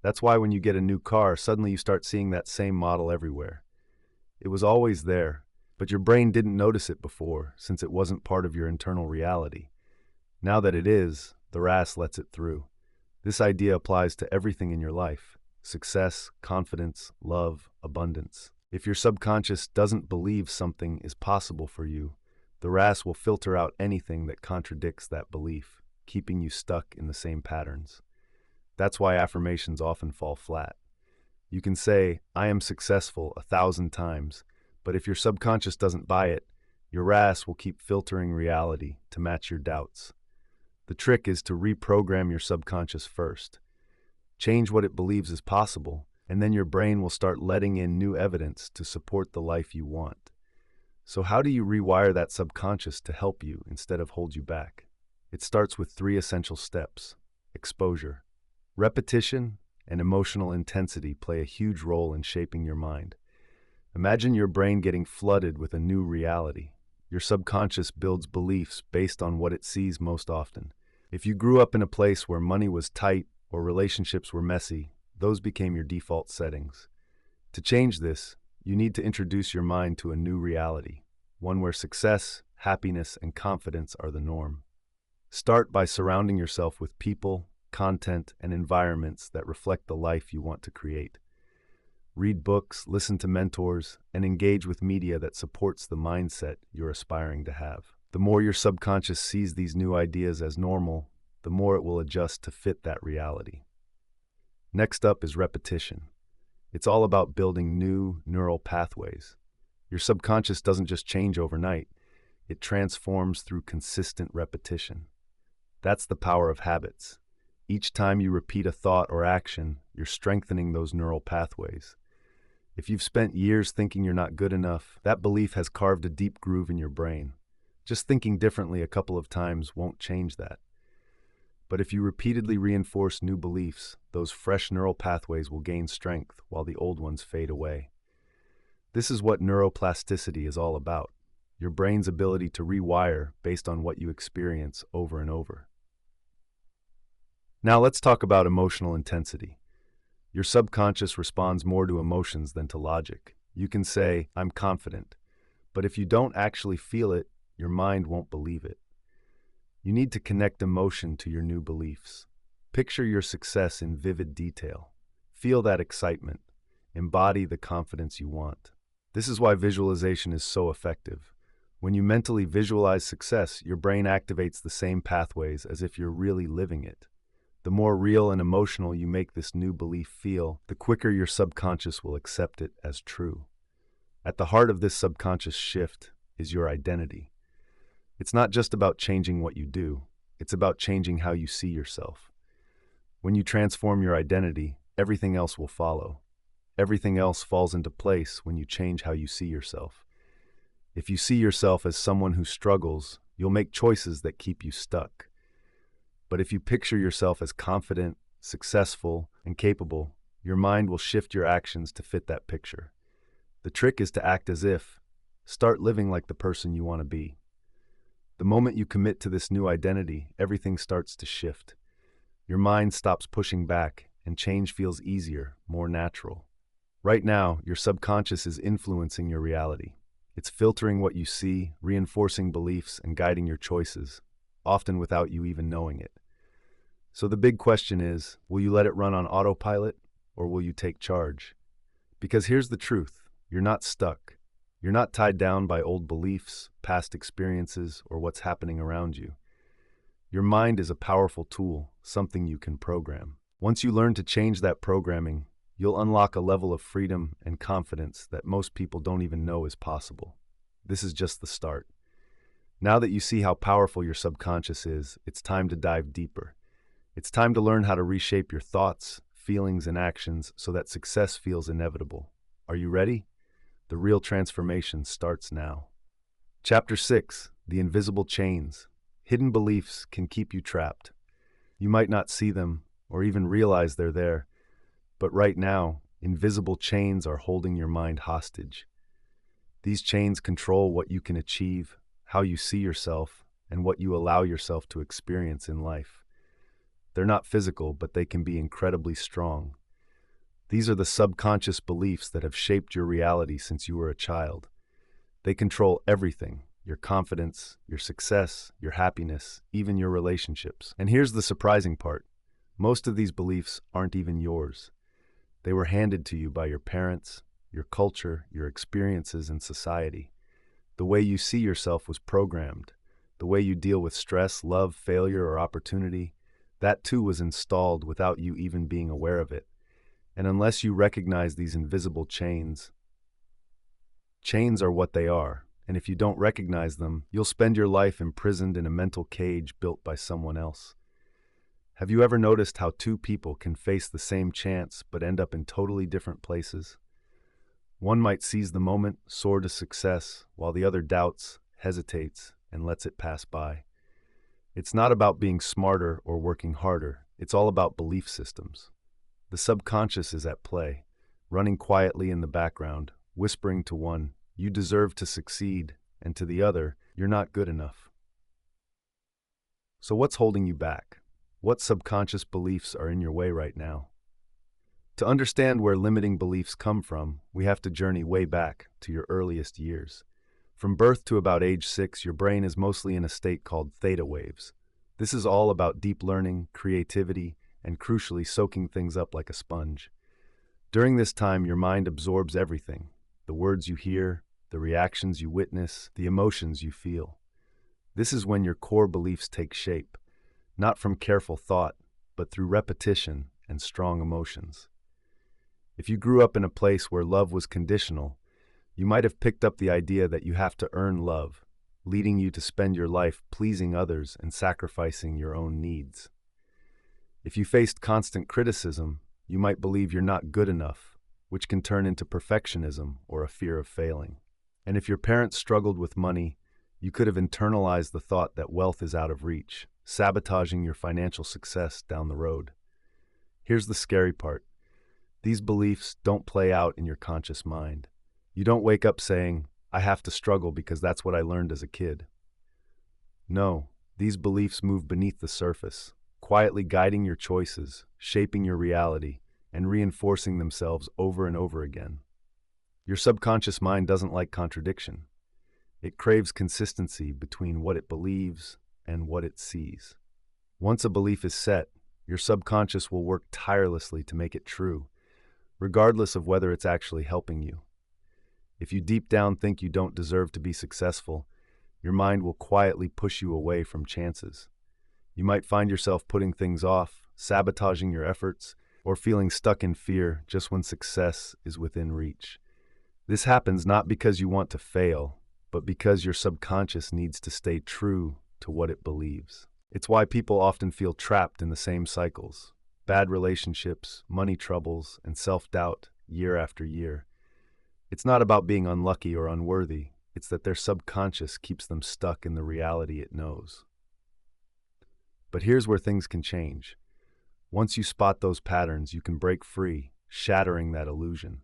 That's why when you get a new car, suddenly you start seeing that same model everywhere. It was always there, but your brain didn't notice it before, since it wasn't part of your internal reality. Now that it is, the RAS lets it through. This idea applies to everything in your life: success, confidence, love, abundance. If your subconscious doesn't believe something is possible for you, the RAS will filter out anything that contradicts that belief, keeping you stuck in the same patterns. That's why affirmations often fall flat. You can say, "I am successful," 1,000 times, but if your subconscious doesn't buy it, your RAS will keep filtering reality to match your doubts. The trick is to reprogram your subconscious first. Change what it believes is possible, and then your brain will start letting in new evidence to support the life you want. So how do you rewire that subconscious to help you instead of hold you back? It starts with 3 essential steps: exposure. Repetition and emotional intensity play a huge role in shaping your mind. Imagine your brain getting flooded with a new reality. Your subconscious builds beliefs based on what it sees most often. If you grew up in a place where money was tight or relationships were messy, those became your default settings. To change this, you need to introduce your mind to a new reality, one where success, happiness, and confidence are the norm. Start by surrounding yourself with people, content, and environments that reflect the life you want to create. Read books, listen to mentors, and engage with media that supports the mindset you're aspiring to have. The more your subconscious sees these new ideas as normal, the more it will adjust to fit that reality. Next up is repetition. It's all about building new neural pathways. Your subconscious doesn't just change overnight, it transforms through consistent repetition. That's the power of habits. Each time you repeat a thought or action, you're strengthening those neural pathways. If you've spent years thinking you're not good enough, that belief has carved a deep groove in your brain. Just thinking differently a couple of times won't change that. But if you repeatedly reinforce new beliefs, those fresh neural pathways will gain strength while the old ones fade away. This is what neuroplasticity is all about: your brain's ability to rewire based on what you experience over and over. Now let's talk about emotional intensity. Your subconscious responds more to emotions than to logic. You can say, "I'm confident," but if you don't actually feel it, your mind won't believe it. You need to connect emotion to your new beliefs. Picture your success in vivid detail. Feel that excitement. Embody the confidence you want. This is why visualization is so effective. When you mentally visualize success, your brain activates the same pathways as if you're really living it. The more real and emotional you make this new belief feel, the quicker your subconscious will accept it as true. At the heart of this subconscious shift is your identity. It's not just about changing what you do, it's about changing how you see yourself. When you transform your identity, everything else will follow. Everything else falls into place when you change how you see yourself. If you see yourself as someone who struggles, you'll make choices that keep you stuck. But if you picture yourself as confident, successful, and capable, your mind will shift your actions to fit that picture. The trick is to act as if. Start living like the person you want to be. The moment you commit to this new identity, everything starts to shift. Your mind stops pushing back, and change feels easier, more natural. Right now, your subconscious is influencing your reality. It's filtering what you see, reinforcing beliefs, and guiding your choices, often without you even knowing it. So the big question is, will you let it run on autopilot, or will you take charge? Because here's the truth: you're not stuck. You're not tied down by old beliefs, past experiences, or what's happening around you. Your mind is a powerful tool, something you can program. Once you learn to change that programming, you'll unlock a level of freedom and confidence that most people don't even know is possible. This is just the start. Now that you see how powerful your subconscious is, it's time to dive deeper. It's time to learn how to reshape your thoughts, feelings, and actions so that success feels inevitable. Are you ready? The real transformation starts now. Chapter 6: The Invisible Chains. Hidden beliefs can keep you trapped. You might not see them or even realize they're there, but right now, invisible chains are holding your mind hostage. These chains control what you can achieve, how you see yourself, and what you allow yourself to experience in life. They're not physical, but they can be incredibly strong. These are the subconscious beliefs that have shaped your reality since you were a child. They control everything: your confidence, your success, your happiness, even your relationships. And here's the surprising part. Most of these beliefs aren't even yours. They were handed to you by your parents, your culture, your experiences in society. The way you see yourself was programmed. The way you deal with stress, love, failure, or opportunity, that too was installed without you even being aware of it. And unless you recognize these invisible chains are what they are. And if you don't recognize them, you'll spend your life imprisoned in a mental cage built by someone else. Have you ever noticed how two people can face the same chance but end up in totally different places? One might seize the moment, soar to success, while the other doubts, hesitates, and lets it pass by. It's not about being smarter or working harder. It's all about belief systems. The subconscious is at play, running quietly in the background, whispering to one, "You deserve to succeed," and to the other, "You're not good enough." So what's holding you back? What subconscious beliefs are in your way right now? To understand where limiting beliefs come from, we have to journey way back to your earliest years. From birth to about age 6, your brain is mostly in a state called theta waves. This is all about deep learning, creativity, and crucially soaking things up like a sponge. During this time, your mind absorbs everything: the words you hear, the reactions you witness, the emotions you feel. This is when your core beliefs take shape, not from careful thought, but through repetition and strong emotions. If you grew up in a place where love was conditional, you might have picked up the idea that you have to earn love, leading you to spend your life pleasing others and sacrificing your own needs. If you faced constant criticism, you might believe you're not good enough, which can turn into perfectionism or a fear of failing. And if your parents struggled with money, you could have internalized the thought that wealth is out of reach, sabotaging your financial success down the road. Here's the scary part. These beliefs don't play out in your conscious mind. You don't wake up saying, "I have to struggle because that's what I learned as a kid." No, these beliefs move beneath the surface, quietly guiding your choices, shaping your reality, and reinforcing themselves over and over again. Your subconscious mind doesn't like contradiction. It craves consistency between what it believes and what it sees. Once a belief is set, your subconscious will work tirelessly to make it true, regardless of whether it's actually helping you. If you deep down think you don't deserve to be successful, your mind will quietly push you away from chances. You might find yourself putting things off, sabotaging your efforts, or feeling stuck in fear just when success is within reach. This happens not because you want to fail, but because your subconscious needs to stay true to what it believes. It's why people often feel trapped in the same cycles: bad relationships, money troubles, and self-doubt year after year. It's not about being unlucky or unworthy. It's that their subconscious keeps them stuck in the reality it knows. But here's where things can change. Once you spot those patterns, you can break free, shattering that illusion.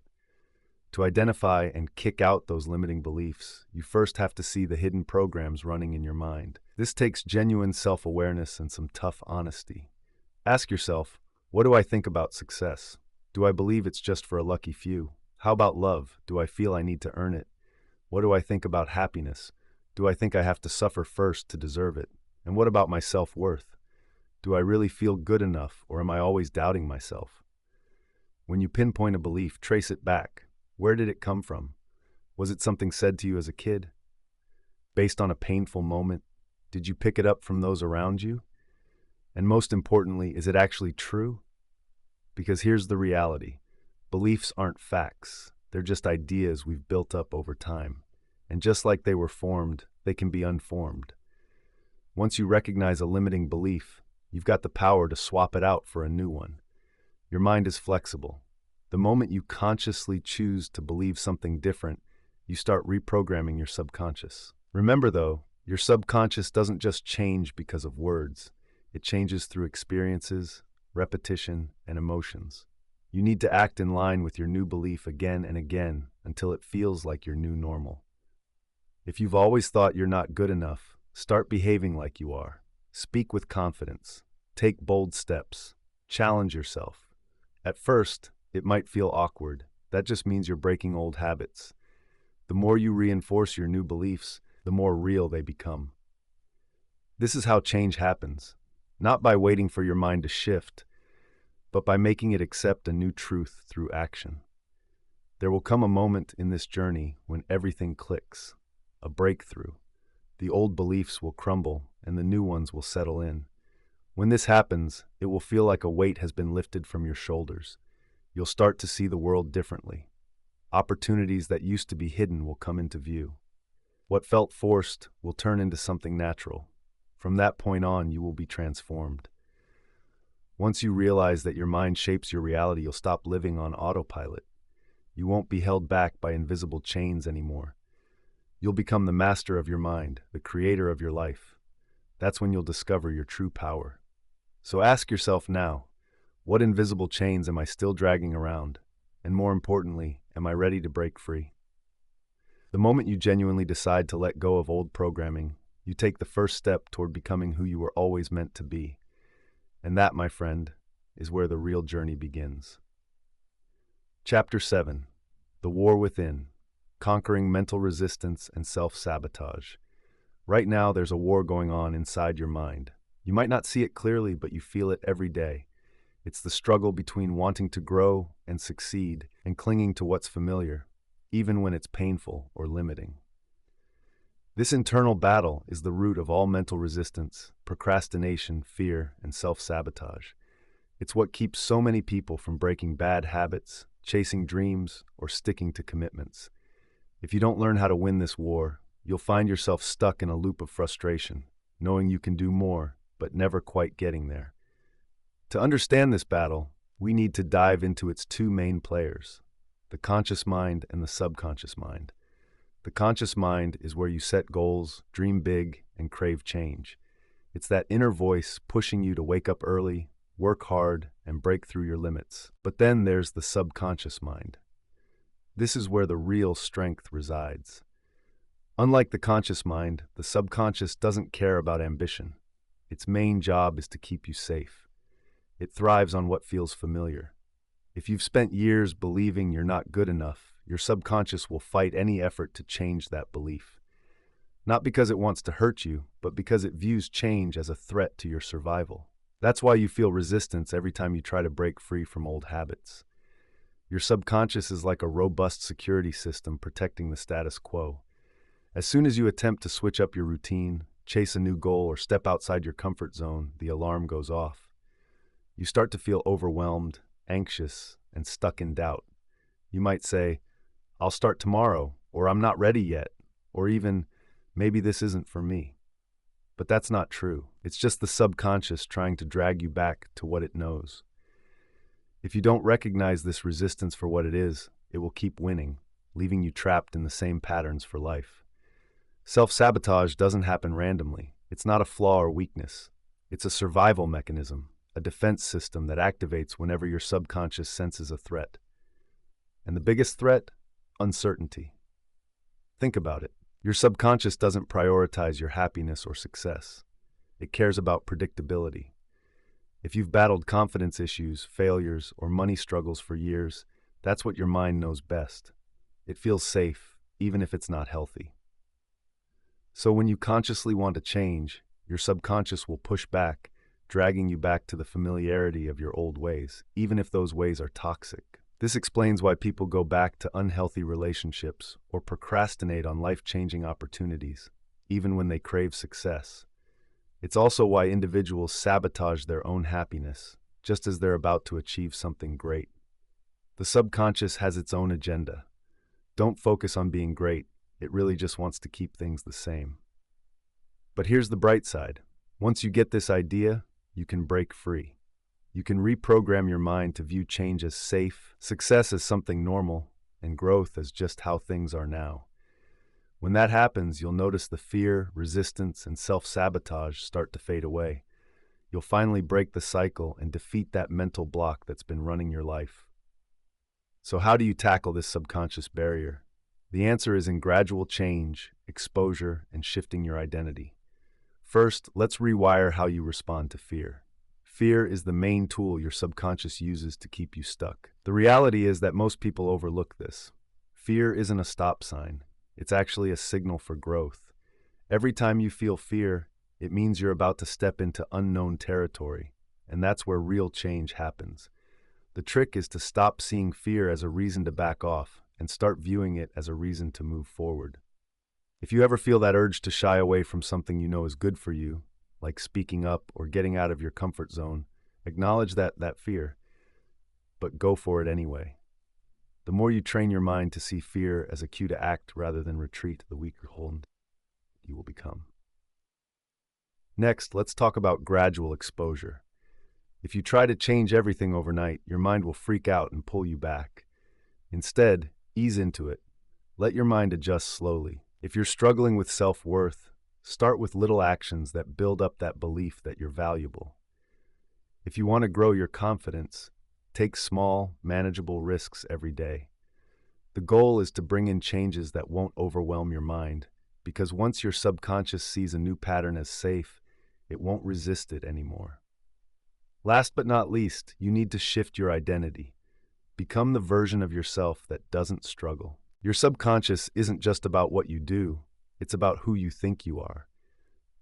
To identify and kick out those limiting beliefs, you first have to see the hidden programs running in your mind. This takes genuine self-awareness and some tough honesty. Ask yourself, what do I think about success? Do I believe it's just for a lucky few? How about love? Do I feel I need to earn it? What do I think about happiness? Do I think I have to suffer first to deserve it? And what about my self-worth? Do I really feel good enough, or am I always doubting myself? When you pinpoint a belief, trace it back. Where did it come from? Was it something said to you as a kid? Based on a painful moment? Did you pick it up from those around you? And most importantly, is it actually true? Because here's the reality. Beliefs aren't facts. They're just ideas we've built up over time. And just like they were formed, they can be unformed. Once you recognize a limiting belief, you've got the power to swap it out for a new one. Your mind is flexible. The moment you consciously choose to believe something different, you start reprogramming your subconscious. Remember though, your subconscious doesn't just change because of words. It changes through experiences, repetition, and emotions. You need to act in line with your new belief again and again until it feels like your new normal. If you've always thought you're not good enough, start behaving like you are. Speak with confidence. Take bold steps. Challenge yourself. At first, it might feel awkward. That just means you're breaking old habits. The more you reinforce your new beliefs, the more real they become. This is how change happens, not by waiting for your mind to shift, but by making it accept a new truth through action. There will come a moment in this journey when everything clicks, a breakthrough. The old beliefs will crumble and the new ones will settle in. When this happens, it will feel like a weight has been lifted from your shoulders. You'll start to see the world differently. Opportunities that used to be hidden will come into view. What felt forced will turn into something natural. From that point on, you will be transformed. Once you realize that your mind shapes your reality, you'll stop living on autopilot. You won't be held back by invisible chains anymore. You'll become the master of your mind, the creator of your life. That's when you'll discover your true power. So ask yourself now, what invisible chains am I still dragging around? And more importantly, am I ready to break free? The moment you genuinely decide to let go of old programming, you take the first step toward becoming who you were always meant to be. And that, my friend, is where the real journey begins. Chapter 7. The War Within. Conquering Mental Resistance and Self-Sabotage. Right now, there's a war going on inside your mind. You might not see it clearly, but you feel it every day. It's the struggle between wanting to grow and succeed and clinging to what's familiar, even when it's painful or limiting. This internal battle is the root of all mental resistance, procrastination, fear, and self-sabotage. It's what keeps so many people from breaking bad habits, chasing dreams, or sticking to commitments. If you don't learn how to win this war, you'll find yourself stuck in a loop of frustration, knowing you can do more, but never quite getting there. To understand this battle, we need to dive into its two main players, the conscious mind and the subconscious mind. The conscious mind is where you set goals, dream big, and crave change. It's that inner voice pushing you to wake up early, work hard, and break through your limits. But then there's the subconscious mind. This is where the real strength resides. Unlike the conscious mind, the subconscious doesn't care about ambition. Its main job is to keep you safe. It thrives on what feels familiar. If you've spent years believing you're not good enough, your subconscious will fight any effort to change that belief. Not because it wants to hurt you, but because it views change as a threat to your survival. That's why you feel resistance every time you try to break free from old habits. Your subconscious is like a robust security system protecting the status quo. As soon as you attempt to switch up your routine, chase a new goal, or step outside your comfort zone, the alarm goes off. You start to feel overwhelmed, anxious, and stuck in doubt. You might say, "I'll start tomorrow," or "I'm not ready yet," or even, "Maybe this isn't for me." But that's not true. It's just the subconscious trying to drag you back to what it knows. If you don't recognize this resistance for what it is, it will keep winning, leaving you trapped in the same patterns for life. Self-sabotage doesn't happen randomly. It's not a flaw or weakness. It's a survival mechanism, a defense system that activates whenever your subconscious senses a threat. And the biggest threat? Uncertainty. Think about it. Your subconscious doesn't prioritize your happiness or success. It cares about predictability. If you've battled confidence issues, failures, or money struggles for years, that's what your mind knows best. It feels safe, even if it's not healthy. So when you consciously want to change, your subconscious will push back, dragging you back to the familiarity of your old ways, even if those ways are toxic. This explains why people go back to unhealthy relationships or procrastinate on life-changing opportunities, even when they crave success. It's also why individuals sabotage their own happiness, just as they're about to achieve something great. The subconscious has its own agenda. Don't focus on being great, it really just wants to keep things the same. But here's the bright side. Once you get this idea, you can break free. You can reprogram your mind to view change as safe, success as something normal, and growth as just how things are now. When that happens, you'll notice the fear, resistance, and self-sabotage start to fade away. You'll finally break the cycle and defeat that mental block that's been running your life. So how do you tackle this subconscious barrier? The answer is in gradual change, exposure, and shifting your identity. First, let's rewire how you respond to fear. Fear is the main tool your subconscious uses to keep you stuck. The reality is that most people overlook this. Fear isn't a stop sign. It's actually a signal for growth. Every time you feel fear, it means you're about to step into unknown territory, and that's where real change happens. The trick is to stop seeing fear as a reason to back off and start viewing it as a reason to move forward. If you ever feel that urge to shy away from something you know is good for you, like speaking up or getting out of your comfort zone, acknowledge that fear, but go for it anyway. The more you train your mind to see fear as a cue to act rather than retreat, the weaker hold you will become. Next, let's talk about gradual exposure. If you try to change everything overnight, your mind will freak out and pull you back. Instead, ease into it. Let your mind adjust slowly. If you're struggling with self-worth, start with little actions that build up that belief that you're valuable. If you want to grow your confidence, take small, manageable risks every day. The goal is to bring in changes that won't overwhelm your mind, because once your subconscious sees a new pattern as safe, it won't resist it anymore. Last but not least, you need to shift your identity. Become the version of yourself that doesn't struggle. Your subconscious isn't just about what you do, it's about who you think you are.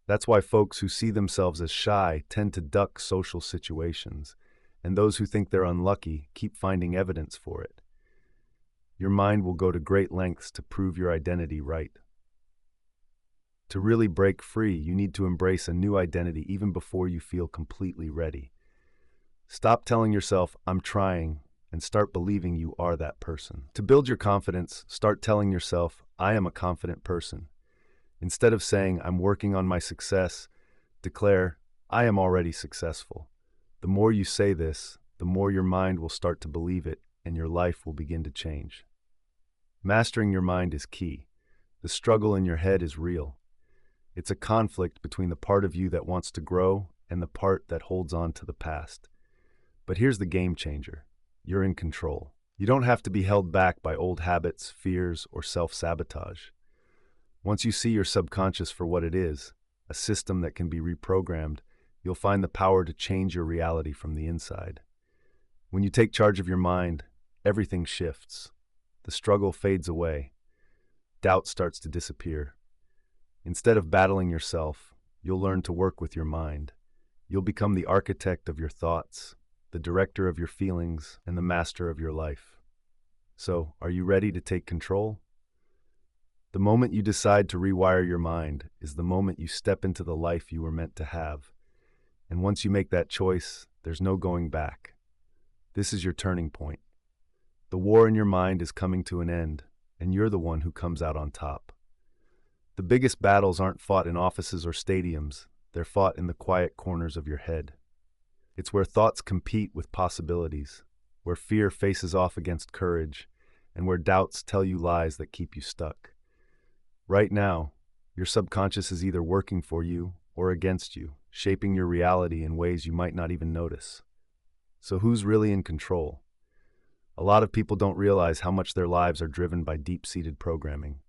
That's why folks who see themselves as shy tend to duck social situations, and those who think they're unlucky keep finding evidence for it. Your mind will go to great lengths to prove your identity right. To really break free, you need to embrace a new identity even before you feel completely ready. Stop telling yourself, "I'm trying," and start believing you are that person. To build your confidence, start telling yourself, "I am a confident person." Instead of saying, "I'm working on my success," declare, "I am already successful." The more you say this, the more your mind will start to believe it, and your life will begin to change. Mastering your mind is key. The struggle in your head is real. It's a conflict between the part of you that wants to grow and the part that holds on to the past. But here's the game changer. You're in control. You don't have to be held back by old habits, fears, or self-sabotage. Once you see your subconscious for what it is, a system that can be reprogrammed, you'll find the power to change your reality from the inside. When you take charge of your mind, everything shifts. The struggle fades away. Doubt starts to disappear. Instead of battling yourself, you'll learn to work with your mind. You'll become the architect of your thoughts, the director of your feelings, and the master of your life. So, are you ready to take control? The moment you decide to rewire your mind is the moment you step into the life you were meant to have. And once you make that choice, there's no going back. This is your turning point. The war in your mind is coming to an end, and you're the one who comes out on top. The biggest battles aren't fought in offices or stadiums, they're fought in the quiet corners of your head. It's where thoughts compete with possibilities, where fear faces off against courage, and where doubts tell you lies that keep you stuck. Right now, your subconscious is either working for you or against you, shaping your reality in ways you might not even notice. So who's really in control? A lot of people don't realize how much their lives are driven by deep-seated programming.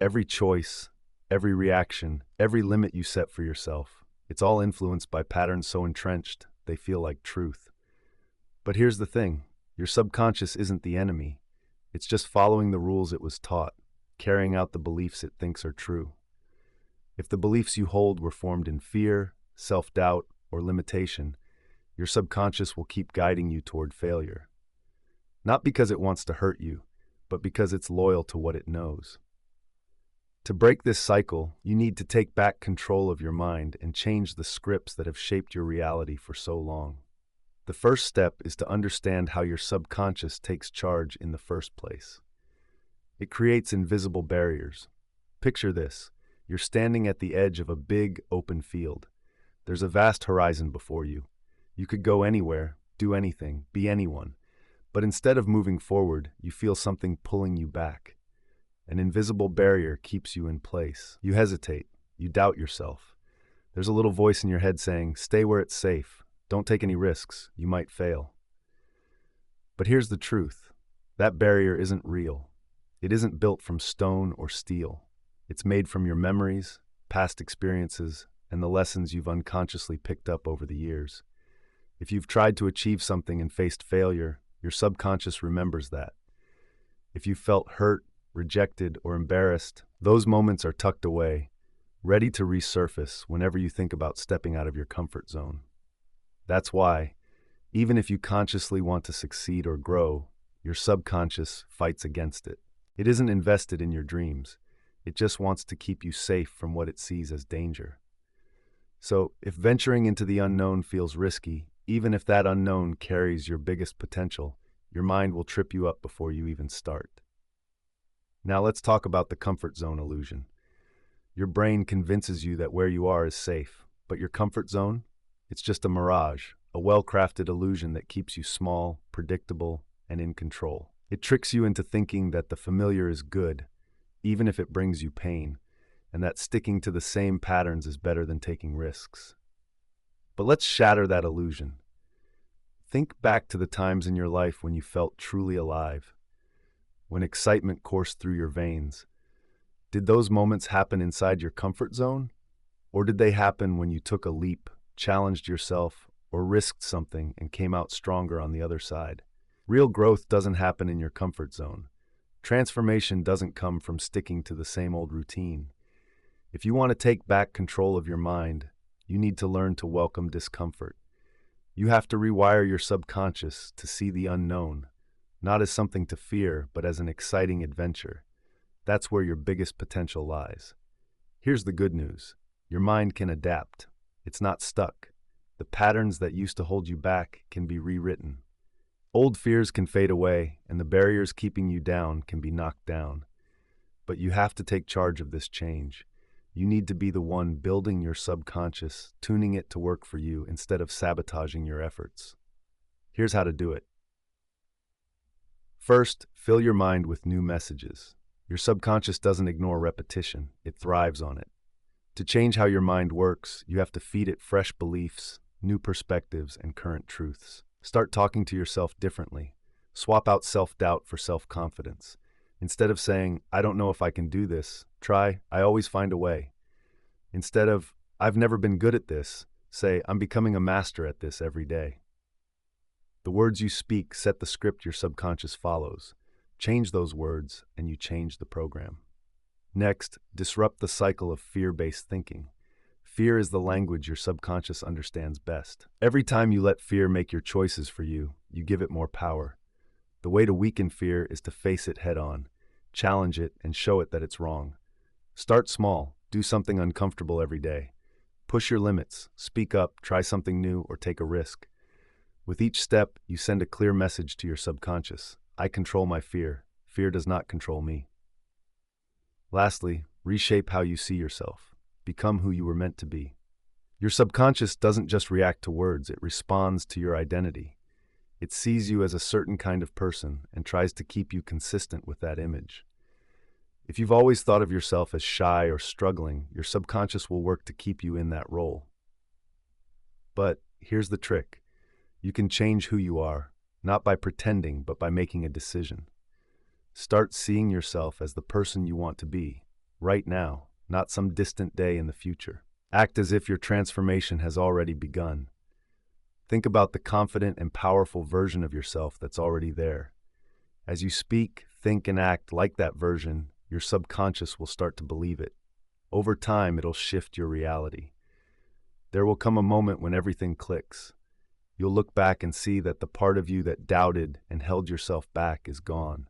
Every choice, every reaction, every limit you set for yourself, it's all influenced by patterns so entrenched they feel like truth. But here's the thing, your subconscious isn't the enemy. It's just following the rules it was taught, carrying out the beliefs it thinks are true. If the beliefs you hold were formed in fear, self-doubt, or limitation, your subconscious will keep guiding you toward failure. Not because it wants to hurt you, but because it's loyal to what it knows. To break this cycle, you need to take back control of your mind and change the scripts that have shaped your reality for so long. The first step is to understand how your subconscious takes charge in the first place. It creates invisible barriers. Picture this. You're standing at the edge of a big, open field. There's a vast horizon before you. You could go anywhere, do anything, be anyone. But instead of moving forward, you feel something pulling you back. An invisible barrier keeps you in place. You hesitate. You doubt yourself. There's a little voice in your head saying, "Stay where it's safe. Don't take any risks. You might fail." But here's the truth. That barrier isn't real. It isn't built from stone or steel. It's made from your memories, past experiences, and the lessons you've unconsciously picked up over the years. If you've tried to achieve something and faced failure, your subconscious remembers that. If you felt hurt, rejected, or embarrassed, those moments are tucked away, ready to resurface whenever you think about stepping out of your comfort zone. That's why, even if you consciously want to succeed or grow, your subconscious fights against it. It isn't invested in your dreams. It just wants to keep you safe from what it sees as danger. So, if venturing into the unknown feels risky, even if that unknown carries your biggest potential, your mind will trip you up before you even start. Now let's talk about the comfort zone illusion. Your brain convinces you that where you are is safe, but your comfort zone? It's just a mirage, a well-crafted illusion that keeps you small, predictable, and in control. It tricks you into thinking that the familiar is good, even if it brings you pain, and that sticking to the same patterns is better than taking risks. But let's shatter that illusion. Think back to the times in your life when you felt truly alive, when excitement coursed through your veins. Did those moments happen inside your comfort zone? Or did they happen when you took a leap, challenged yourself, or risked something and came out stronger on the other side? Real growth doesn't happen in your comfort zone. Transformation doesn't come from sticking to the same old routine. If you want to take back control of your mind, you need to learn to welcome discomfort. You have to rewire your subconscious to see the unknown, not as something to fear, but as an exciting adventure. That's where your biggest potential lies. Here's the good news. Your mind can adapt. It's not stuck. The patterns that used to hold you back can be rewritten. Old fears can fade away, and the barriers keeping you down can be knocked down. But you have to take charge of this change. You need to be the one building your subconscious, tuning it to work for you instead of sabotaging your efforts. Here's how to do it. First, fill your mind with new messages. Your subconscious doesn't ignore repetition, it thrives on it. To change how your mind works, you have to feed it fresh beliefs, new perspectives, and current truths. Start talking to yourself differently. Swap out self-doubt for self-confidence. Instead of saying, "I don't know if I can do this," try, "I always find a way." Instead of, "I've never been good at this," say, "I'm becoming a master at this every day." The words you speak set the script your subconscious follows. Change those words, and you change the program. Next, disrupt the cycle of fear-based thinking. Fear is the language your subconscious understands best. Every time you let fear make your choices for you, you give it more power. The way to weaken fear is to face it head-on, challenge it, and show it that it's wrong. Start small, do something uncomfortable every day. Push your limits, speak up, try something new, or take a risk. With each step, you send a clear message to your subconscious. I control my fear. Fear does not control me. Lastly, reshape how you see yourself. Become who you were meant to be. Your subconscious doesn't just react to words, it responds to your identity. It sees you as a certain kind of person and tries to keep you consistent with that image. If you've always thought of yourself as shy or struggling, your subconscious will work to keep you in that role. But here's the trick. You can change who you are, not by pretending, but by making a decision. Start seeing yourself as the person you want to be, right now, not some distant day in the future. Act as if your transformation has already begun. Think about the confident and powerful version of yourself that's already there. As you speak, think, and act like that version, your subconscious will start to believe it. Over time, it'll shift your reality. There will come a moment when everything clicks. You'll look back and see that the part of you that doubted and held yourself back is gone.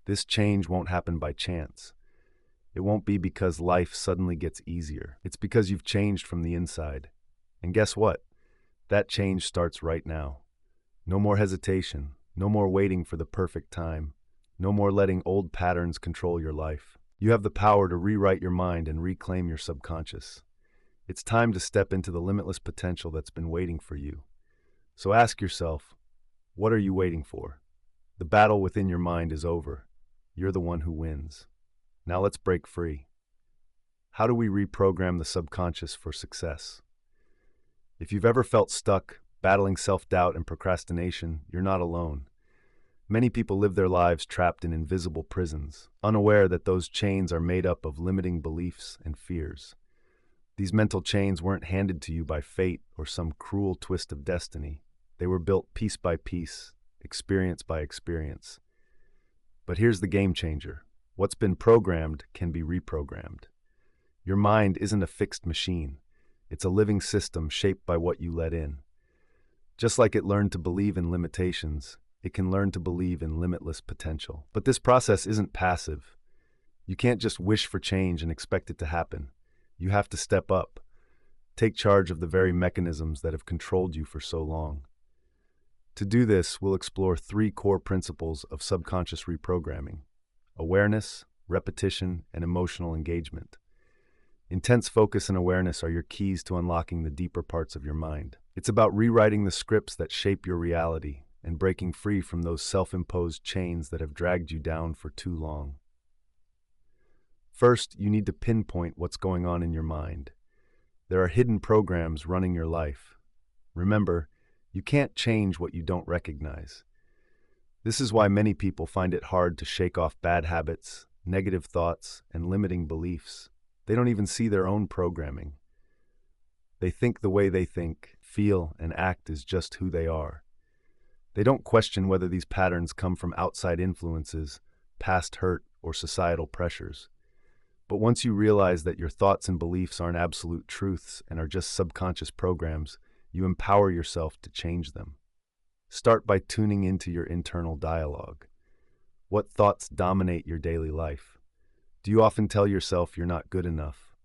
This change won't happen by chance. It won't be because life suddenly gets easier. It's because you've changed from the inside. And guess what? That change starts right now. No more hesitation. No more waiting for the perfect time. No more letting old patterns control your life. You have the power to rewrite your mind and reclaim your subconscious. It's time to step into the limitless potential that's been waiting for you. So ask yourself, what are you waiting for? The battle within your mind is over. You're the one who wins. Now let's break free. How do we reprogram the subconscious for success? If you've ever felt stuck, battling self-doubt and procrastination, you're not alone. Many people live their lives trapped in invisible prisons, unaware that those chains are made up of limiting beliefs and fears. These mental chains weren't handed to you by fate or some cruel twist of destiny. They were built piece by piece, experience by experience. But here's the game changer. What's been programmed can be reprogrammed. Your mind isn't a fixed machine. It's a living system shaped by what you let in. Just like it learned to believe in limitations, it can learn to believe in limitless potential. But this process isn't passive. You can't just wish for change and expect it to happen. You have to step up. Take charge of the very mechanisms that have controlled you for so long. To do this, we'll explore 3 core principles of subconscious reprogramming: awareness, repetition, and emotional engagement. Intense focus and awareness are your keys to unlocking the deeper parts of your mind. It's about rewriting the scripts that shape your reality and breaking free from those self-imposed chains that have dragged you down for too long. First, you need to pinpoint what's going on in your mind. There are hidden programs running your life. Remember, you can't change what you don't recognize. This is why many people find it hard to shake off bad habits, negative thoughts, and limiting beliefs. They don't even see their own programming. They think the way they think, feel, and act is just who they are. They don't question whether these patterns come from outside influences, past hurt, or societal pressures. But once you realize that your thoughts and beliefs aren't absolute truths and are just subconscious programs, you empower yourself to change them. Start by tuning into your internal dialogue. What thoughts dominate your daily life? Do you often tell yourself you're not good enough?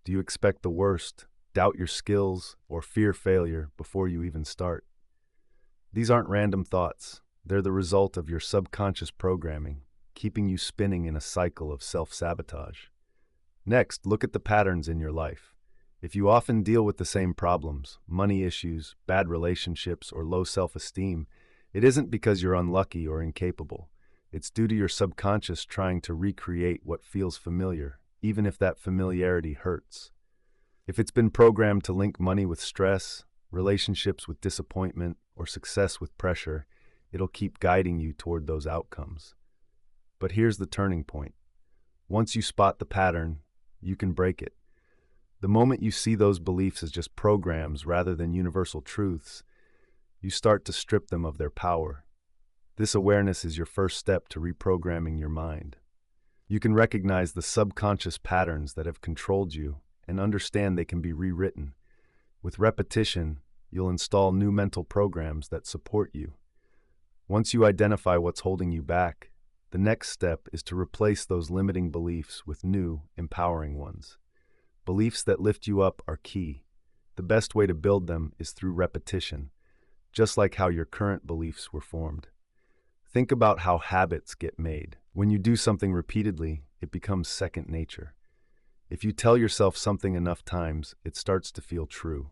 Do you expect the worst, doubt your skills, or fear failure before you even start? These aren't random thoughts. They're the result of your subconscious programming, keeping you spinning in a cycle of self-sabotage. Next, look at the patterns in your life. If you often deal with the same problems, money issues, bad relationships, or low self-esteem, it isn't because you're unlucky or incapable. It's due to your subconscious trying to recreate what feels familiar, even if that familiarity hurts. If it's been programmed to link money with stress, relationships with disappointment, or success with pressure, it'll keep guiding you toward those outcomes. But here's the turning point. Once you spot the pattern, you can break it. The moment you see those beliefs as just programs rather than universal truths, you start to strip them of their power. This awareness is your first step to reprogramming your mind. You can recognize the subconscious patterns that have controlled you and understand they can be rewritten. With repetition, you'll install new mental programs that support you. Once you identify what's holding you back, the next step is to replace those limiting beliefs with new, empowering ones. Beliefs that lift you up are key. The best way to build them is through repetition, just like how your current beliefs were formed. Think about how habits get made. When you do something repeatedly, it becomes second nature. If you tell yourself something enough times, it starts to feel true.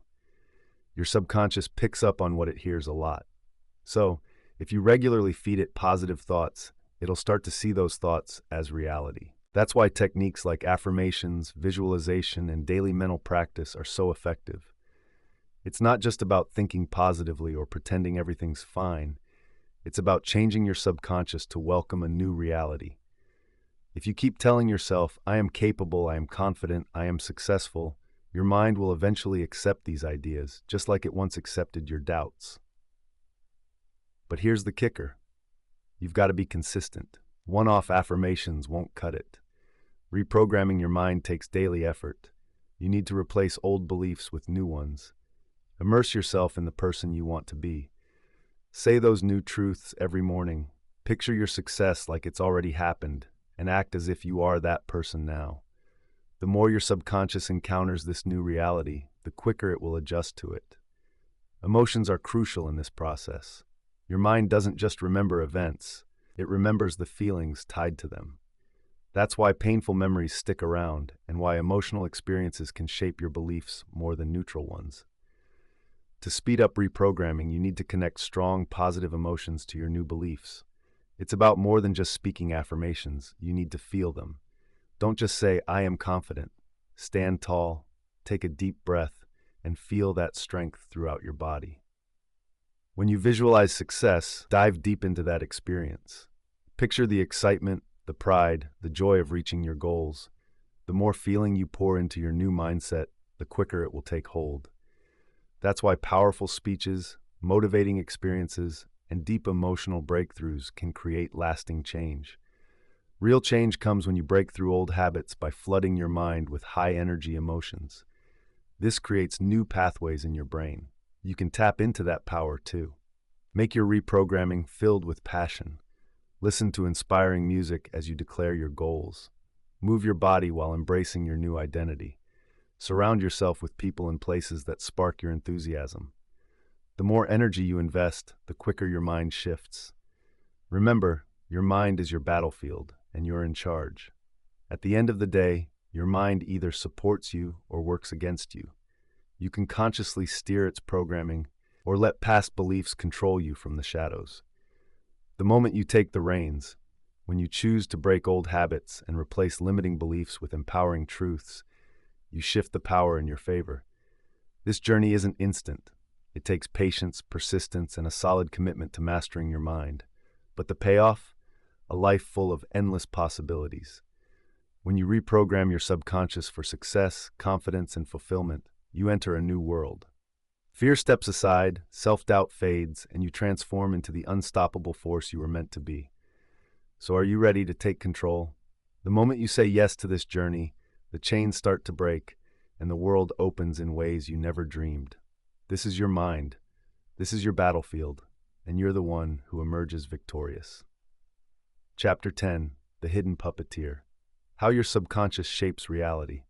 Your subconscious picks up on what it hears a lot. So, if you regularly feed it positive thoughts, it'll start to see those thoughts as reality. That's why techniques like affirmations, visualization, and daily mental practice are so effective. It's not just about thinking positively or pretending everything's fine. It's about changing your subconscious to welcome a new reality. If you keep telling yourself, I am capable, I am confident, I am successful, your mind will eventually accept these ideas, just like it once accepted your doubts. But here's the kicker. You've got to be consistent. One-off affirmations won't cut it. Reprogramming your mind takes daily effort. You need to replace old beliefs with new ones. Immerse yourself in the person you want to be. Say those new truths every morning. Picture your success like it's already happened, and act as if you are that person now. The more your subconscious encounters this new reality, the quicker it will adjust to it. Emotions are crucial in this process. Your mind doesn't just remember events, it remembers the feelings tied to them. That's why painful memories stick around and why emotional experiences can shape your beliefs more than neutral ones. To speed up reprogramming, you need to connect strong, positive emotions to your new beliefs. It's about more than just speaking affirmations. You need to feel them. Don't just say, "I am confident." Stand tall, take a deep breath, and feel that strength throughout your body. When you visualize success, dive deep into that experience. Picture the excitement, the pride, the joy of reaching your goals. The more feeling you pour into your new mindset, the quicker it will take hold. That's why powerful speeches, motivating experiences, and deep emotional breakthroughs can create lasting change. Real change comes when you break through old habits by flooding your mind with high-energy emotions. This creates new pathways in your brain. You can tap into that power too. Make your reprogramming filled with passion. Listen to inspiring music as you declare your goals. Move your body while embracing your new identity. Surround yourself with people and places that spark your enthusiasm. The more energy you invest, the quicker your mind shifts. Remember, your mind is your battlefield, and you're in charge. At the end of the day, your mind either supports you or works against you. You can consciously steer its programming or let past beliefs control you from the shadows. The moment you take the reins, when you choose to break old habits and replace limiting beliefs with empowering truths, you shift the power in your favor. This journey isn't instant. It takes patience, persistence, and a solid commitment to mastering your mind. But the payoff? A life full of endless possibilities. When you reprogram your subconscious for success, confidence, and fulfillment, you enter a new world. Fear steps aside, self-doubt fades, and you transform into the unstoppable force you were meant to be. So are you ready to take control? The moment you say yes to this journey, the chains start to break, and the world opens in ways you never dreamed. This is your mind. This is your battlefield, and you're the one who emerges victorious. Chapter 10: The Hidden Puppeteer. How your subconscious shapes reality.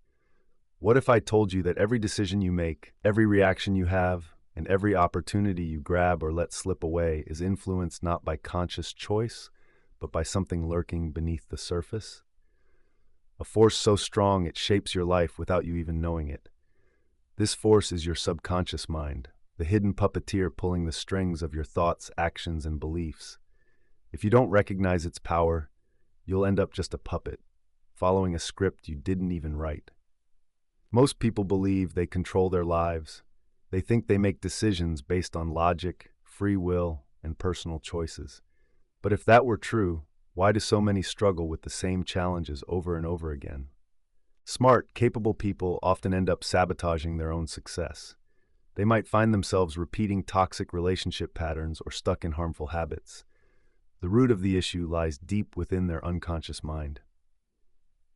What if I told you that every decision you make, every reaction you have, and every opportunity you grab or let slip away is influenced not by conscious choice, but by something lurking beneath the surface? A force so strong it shapes your life without you even knowing it. This force is your subconscious mind, the hidden puppeteer pulling the strings of your thoughts, actions, and beliefs. If you don't recognize its power, you'll end up just a puppet, following a script you didn't even write. Most people believe they control their lives. They think they make decisions based on logic, free will, and personal choices. But if that were true, why do so many struggle with the same challenges over and over again? Smart, capable people often end up sabotaging their own success. They might find themselves repeating toxic relationship patterns or stuck in harmful habits. The root of the issue lies deep within their unconscious mind.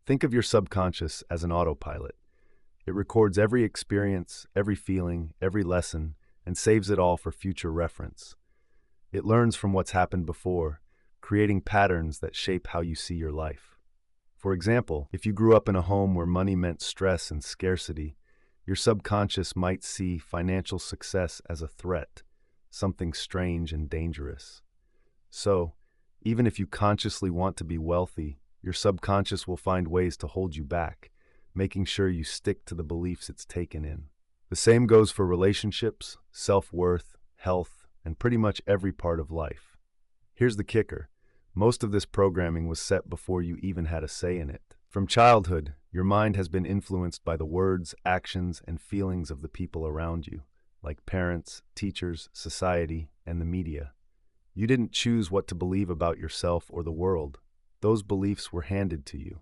Think of your subconscious as an autopilot. It records every experience, every feeling, every lesson, and saves it all for future reference. It learns from what's happened before, creating patterns that shape how you see your life. For example, if you grew up in a home where money meant stress and scarcity, your subconscious might see financial success as a threat, something strange and dangerous. So, even if you consciously want to be wealthy, your subconscious will find ways to hold you back, making sure you stick to the beliefs it's taken in. The same goes for relationships, self-worth, health, and pretty much every part of life. Here's the kicker. Most of this programming was set before you even had a say in it. From childhood, your mind has been influenced by the words, actions, and feelings of the people around you, like parents, teachers, society, and the media. You didn't choose what to believe about yourself or the world. Those beliefs were handed to you.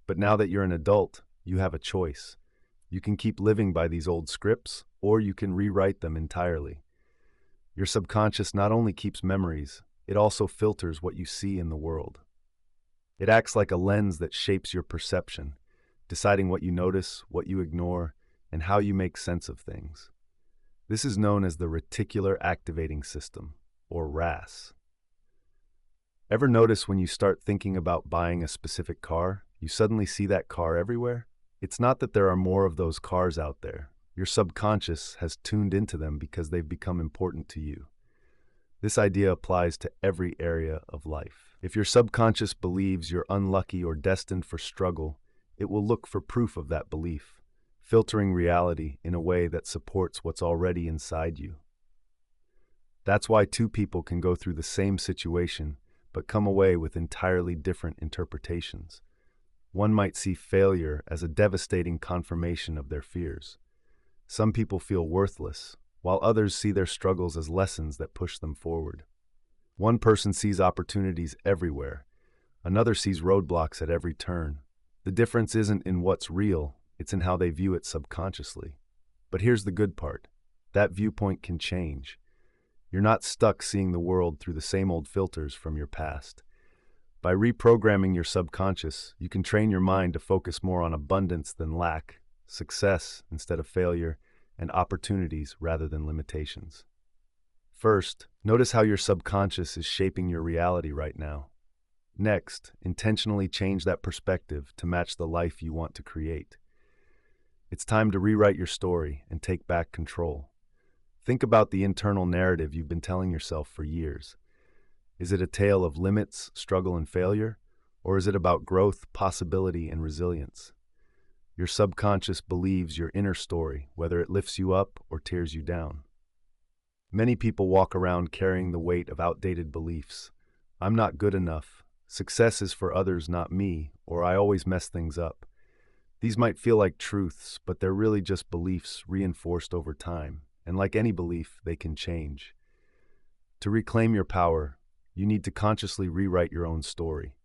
But now that you're an adult, you have a choice. You can keep living by these old scripts, or you can rewrite them entirely. Your subconscious not only keeps memories, it also filters what you see in the world. It acts like a lens that shapes your perception, deciding what you notice, what you ignore, and how you make sense of things. This is known as the reticular activating system, or RAS. Ever notice when you start thinking about buying a specific car, you suddenly see that car everywhere? It's not that there are more of those cars out there. Your subconscious has tuned into them because they've become important to you. This idea applies to every area of life. If your subconscious believes you're unlucky or destined for struggle, it will look for proof of that belief, filtering reality in a way that supports what's already inside you. That's why two people can go through the same situation but come away with entirely different interpretations. One might see failure as a devastating confirmation of their fears. Some people feel worthless, while others see their struggles as lessons that push them forward. One person sees opportunities everywhere. Another sees roadblocks at every turn. The difference isn't in what's real, it's in how they view it subconsciously. But here's the good part. That viewpoint can change. You're not stuck seeing the world through the same old filters from your past. By reprogramming your subconscious, you can train your mind to focus more on abundance than lack, success instead of failure, and opportunities rather than limitations. First, notice how your subconscious is shaping your reality right now. Next, intentionally change that perspective to match the life you want to create. It's time to rewrite your story and take back control. Think about the internal narrative you've been telling yourself for years. Is it a tale of limits, struggle, and failure? Or is it about growth, possibility, and resilience? Your subconscious believes your inner story, whether it lifts you up or tears you down. Many people walk around carrying the weight of outdated beliefs. I'm not good enough. Success is for others, not me, or I always mess things up. These might feel like truths, but they're really just beliefs reinforced over time. And like any belief, they can change. To reclaim your power, you need to consciously rewrite your own story.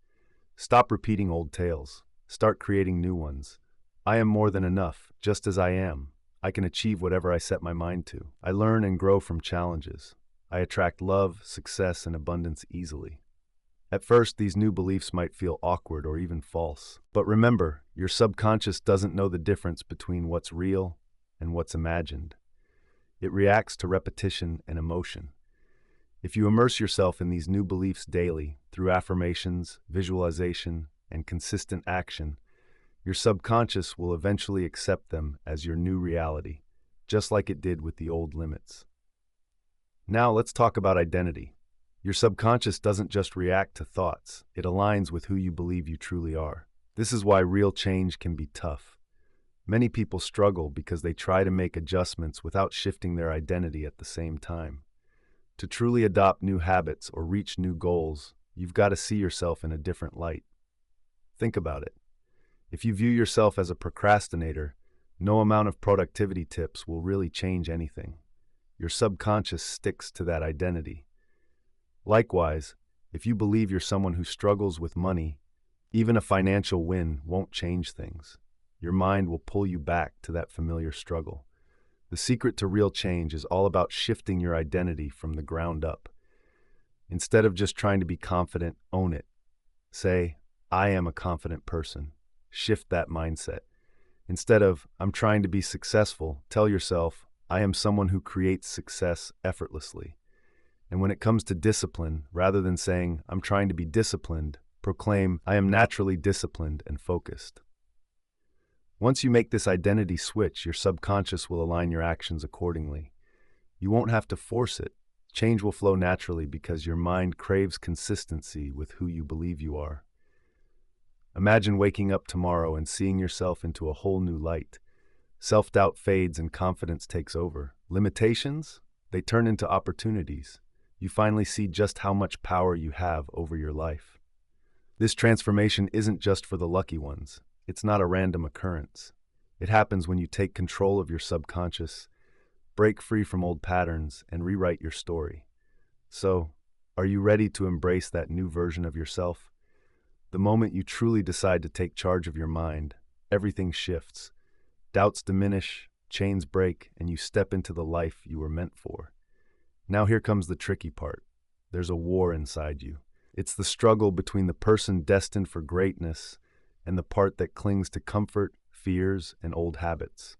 Stop repeating old tales. Start creating new ones. I am more than enough, just as I am. I can achieve whatever I set my mind to. I learn and grow from challenges. I attract love, success, and abundance easily. At first, these new beliefs might feel awkward or even false. But remember, your subconscious doesn't know the difference between what's real and what's imagined. It reacts to repetition and emotion. If you immerse yourself in these new beliefs daily, through affirmations, visualization, and consistent action, your subconscious will eventually accept them as your new reality, just like it did with the old limits. Now let's talk about identity. Your subconscious doesn't just react to thoughts, it aligns with who you believe you truly are. This is why real change can be tough. Many people struggle because they try to make adjustments without shifting their identity at the same time. To truly adopt new habits or reach new goals, you've got to see yourself in a different light. Think about it. If you view yourself as a procrastinator, no amount of productivity tips will really change anything. Your subconscious sticks to that identity. Likewise, if you believe you're someone who struggles with money, even a financial win won't change things. Your mind will pull you back to that familiar struggle. The secret to real change is all about shifting your identity from the ground up. Instead of just trying to be confident, own it. Say, I am a confident person. Shift that mindset. Instead of, I'm trying to be successful, tell yourself, I am someone who creates success effortlessly. And when it comes to discipline, rather than saying, I'm trying to be disciplined, proclaim, I am naturally disciplined and focused. Once you make this identity switch, your subconscious will align your actions accordingly. You won't have to force it. Change will flow naturally because your mind craves consistency with who you believe you are. Imagine waking up tomorrow and seeing yourself into a whole new light. Self-doubt fades and confidence takes over. Limitations? They turn into opportunities. You finally see just how much power you have over your life. This transformation isn't just for the lucky ones. It's not a random occurrence. It happens when you take control of your subconscious, break free from old patterns, and rewrite your story. So, are you ready to embrace that new version of yourself? The moment you truly decide to take charge of your mind, everything shifts. Doubts diminish, chains break, and you step into the life you were meant for. Now here comes the tricky part. There's a war inside you. It's the struggle between the person destined for greatness and the part that clings to comfort, fears, and old habits.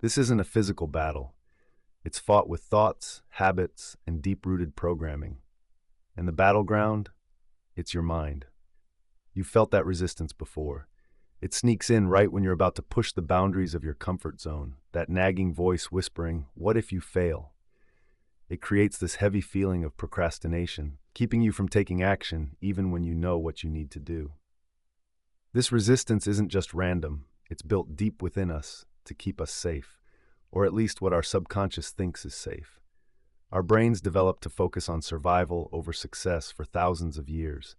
This isn't a physical battle. It's fought with thoughts, habits, and deep-rooted programming. And the battleground? It's your mind. You've felt that resistance before. It sneaks in right when you're about to push the boundaries of your comfort zone, that nagging voice whispering, "What if you fail?" It creates this heavy feeling of procrastination, keeping you from taking action even when you know what you need to do. This resistance isn't just random, it's built deep within us to keep us safe, or at least what our subconscious thinks is safe. Our brains developed to focus on survival over success for thousands of years.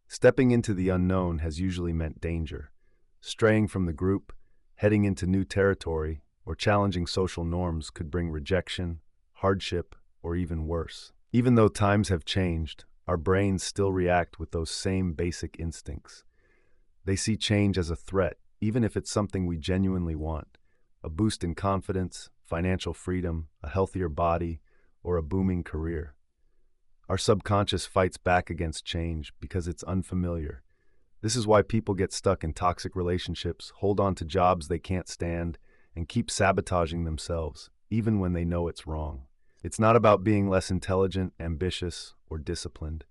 Stepping into the unknown has usually meant danger. Straying from the group, heading into new territory, or challenging social norms could bring rejection, hardship, or even worse. Even though times have changed, our brains still react with those same basic instincts. They see change as a threat, even if it's something we genuinely want. A boost in confidence, financial freedom, a healthier body, or a booming career. Our subconscious fights back against change because it's unfamiliar. This is why people get stuck in toxic relationships, hold on to jobs they can't stand, and keep sabotaging themselves, even when they know it's wrong. It's not about being less intelligent, ambitious, or disciplined.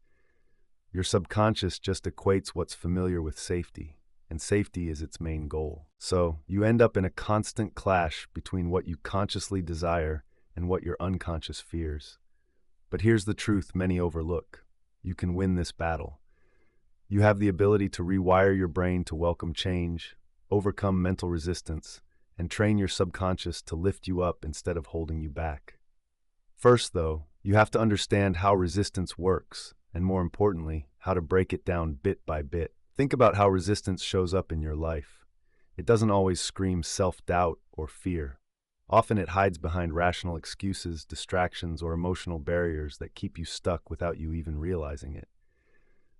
Your subconscious just equates what's familiar with safety, and safety is its main goal. So, you end up in a constant clash between what you consciously desire and what your unconscious fears. But here's the truth many overlook. You can win this battle. You have the ability to rewire your brain to welcome change, overcome mental resistance, and train your subconscious to lift you up instead of holding you back. First, though, you have to understand how resistance works, and more importantly, how to break it down bit by bit. Think about how resistance shows up in your life. It doesn't always scream self-doubt or fear. Often it hides behind rational excuses, distractions, or emotional barriers that keep you stuck without you even realizing it.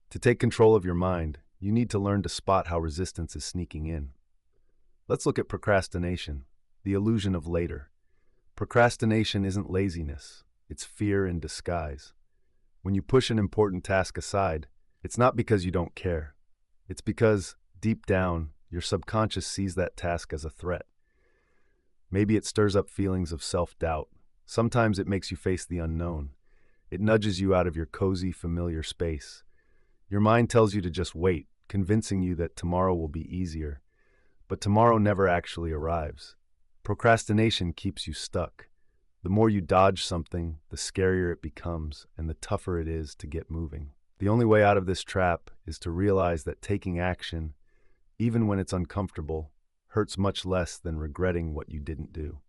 To take control of your mind, you need to learn to spot how resistance is sneaking in. Let's look at procrastination, the illusion of later. Procrastination isn't laziness, it's fear in disguise. When you push an important task aside, it's not because you don't care. It's because, deep down, your subconscious sees that task as a threat. Maybe it stirs up feelings of self-doubt. Sometimes it makes you face the unknown. It nudges you out of your cozy, familiar space. Your mind tells you to just wait, convincing you that tomorrow will be easier. But tomorrow never actually arrives. Procrastination keeps you stuck. The more you dodge something, the scarier it becomes, and the tougher it is to get moving. The only way out of this trap is to realize that taking action, even when it's uncomfortable, hurts much less than regretting what you didn't do.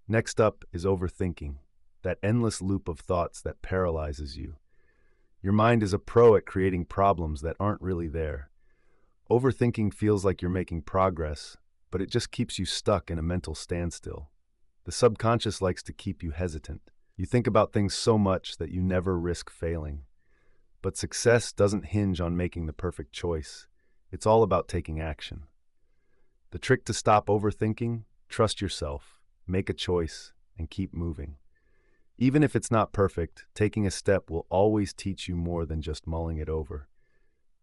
Next up is overthinking, that endless loop of thoughts that paralyzes you. Your mind is a pro at creating problems that aren't really there. Overthinking feels like you're making progress, but it just keeps you stuck in a mental standstill. The subconscious likes to keep you hesitant. You think about things so much that you never risk failing. But success doesn't hinge on making the perfect choice. It's all about taking action. The trick to stop overthinking: trust yourself, make a choice, and keep moving. Even if it's not perfect, taking a step will always teach you more than just mulling it over.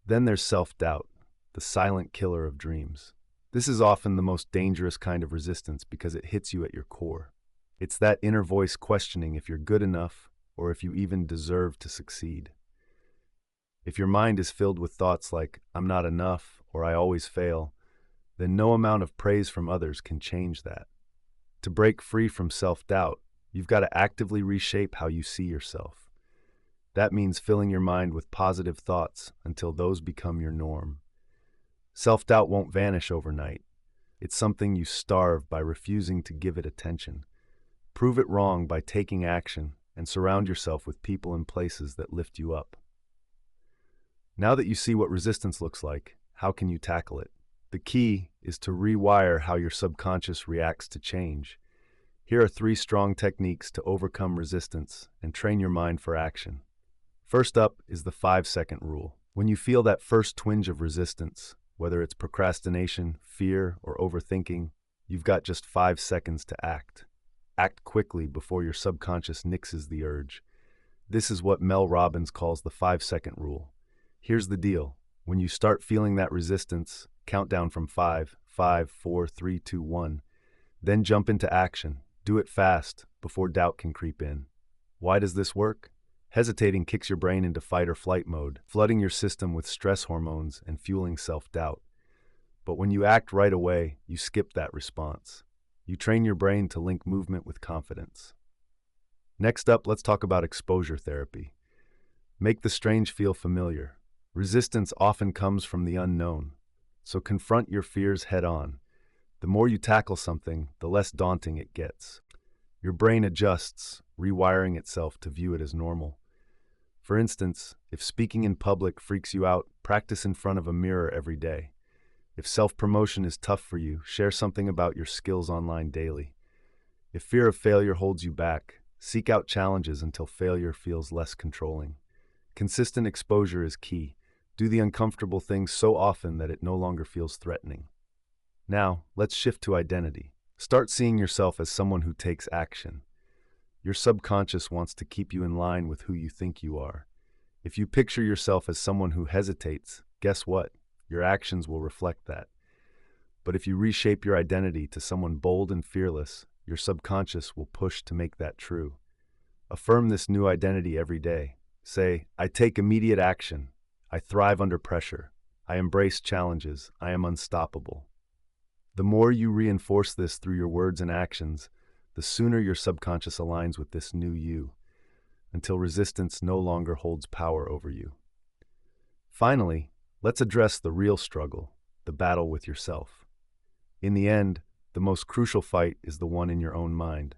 Then there's self-doubt, the silent killer of dreams. This is often the most dangerous kind of resistance because it hits you at your core. It's that inner voice questioning if you're good enough or if you even deserve to succeed. If your mind is filled with thoughts like, "I'm not enough," or "I always fail," then no amount of praise from others can change that. To break free from self-doubt, you've got to actively reshape how you see yourself. That means filling your mind with positive thoughts until those become your norm. Self-doubt won't vanish overnight. It's something you starve by refusing to give it attention. Prove it wrong by taking action and surround yourself with people and places that lift you up. Now that you see what resistance looks like, how can you tackle it? The key is to rewire how your subconscious reacts to change. Here are 3 strong techniques to overcome resistance and train your mind for action. First up is the 5-second rule. When you feel that first twinge of resistance, whether it's procrastination, fear, or overthinking, you've got just 5 seconds to act. Act quickly before your subconscious nixes the urge. This is what Mel Robbins calls the 5-second rule. Here's the deal. When you start feeling that resistance, count down from 5, 4, 3, 2, 1. Then jump into action. Do it fast, before doubt can creep in. Why does this work? Hesitating kicks your brain into fight or flight mode, flooding your system with stress hormones and fueling self-doubt. But when you act right away, you skip that response. You train your brain to link movement with confidence. Next up, let's talk about exposure therapy. Make the strange feel familiar. Resistance often comes from the unknown, so confront your fears head-on. The more you tackle something, the less daunting it gets. Your brain adjusts, rewiring itself to view it as normal. For instance, if speaking in public freaks you out, practice in front of a mirror every day. If self-promotion is tough for you, share something about your skills online daily. If fear of failure holds you back, seek out challenges until failure feels less controlling. Consistent exposure is key. Do the uncomfortable things so often that it no longer feels threatening. Now, let's shift to identity. Start seeing yourself as someone who takes action. Your subconscious wants to keep you in line with who you think you are. If you picture yourself as someone who hesitates, guess what? Your actions will reflect that. But if you reshape your identity to someone bold and fearless, your subconscious will push to make that true. Affirm this new identity every day. Say, I take immediate action. I thrive under pressure. I embrace challenges. I am unstoppable. The more you reinforce this through your words and actions, the sooner your subconscious aligns with this new you, until resistance no longer holds power over you. Finally, let's address the real struggle, the battle with yourself. In the end, the most crucial fight is the one in your own mind.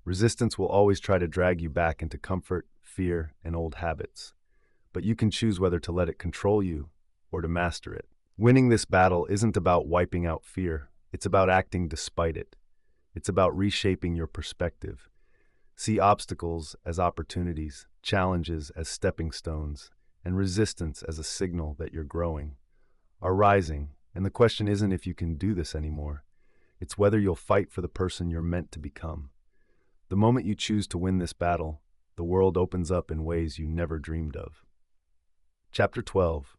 Resistance will always try to drag you back into comfort, fear, and old habits. But you can choose whether to let it control you or to master it. Winning this battle isn't about wiping out fear. It's about acting despite it. It's about reshaping your perspective. See obstacles as opportunities, challenges as stepping stones, and resistance as a signal that you're growing, are rising. And the question isn't if you can do this anymore. It's whether you'll fight for the person you're meant to become. The moment you choose to win this battle, the world opens up in ways you never dreamed of. Chapter 12.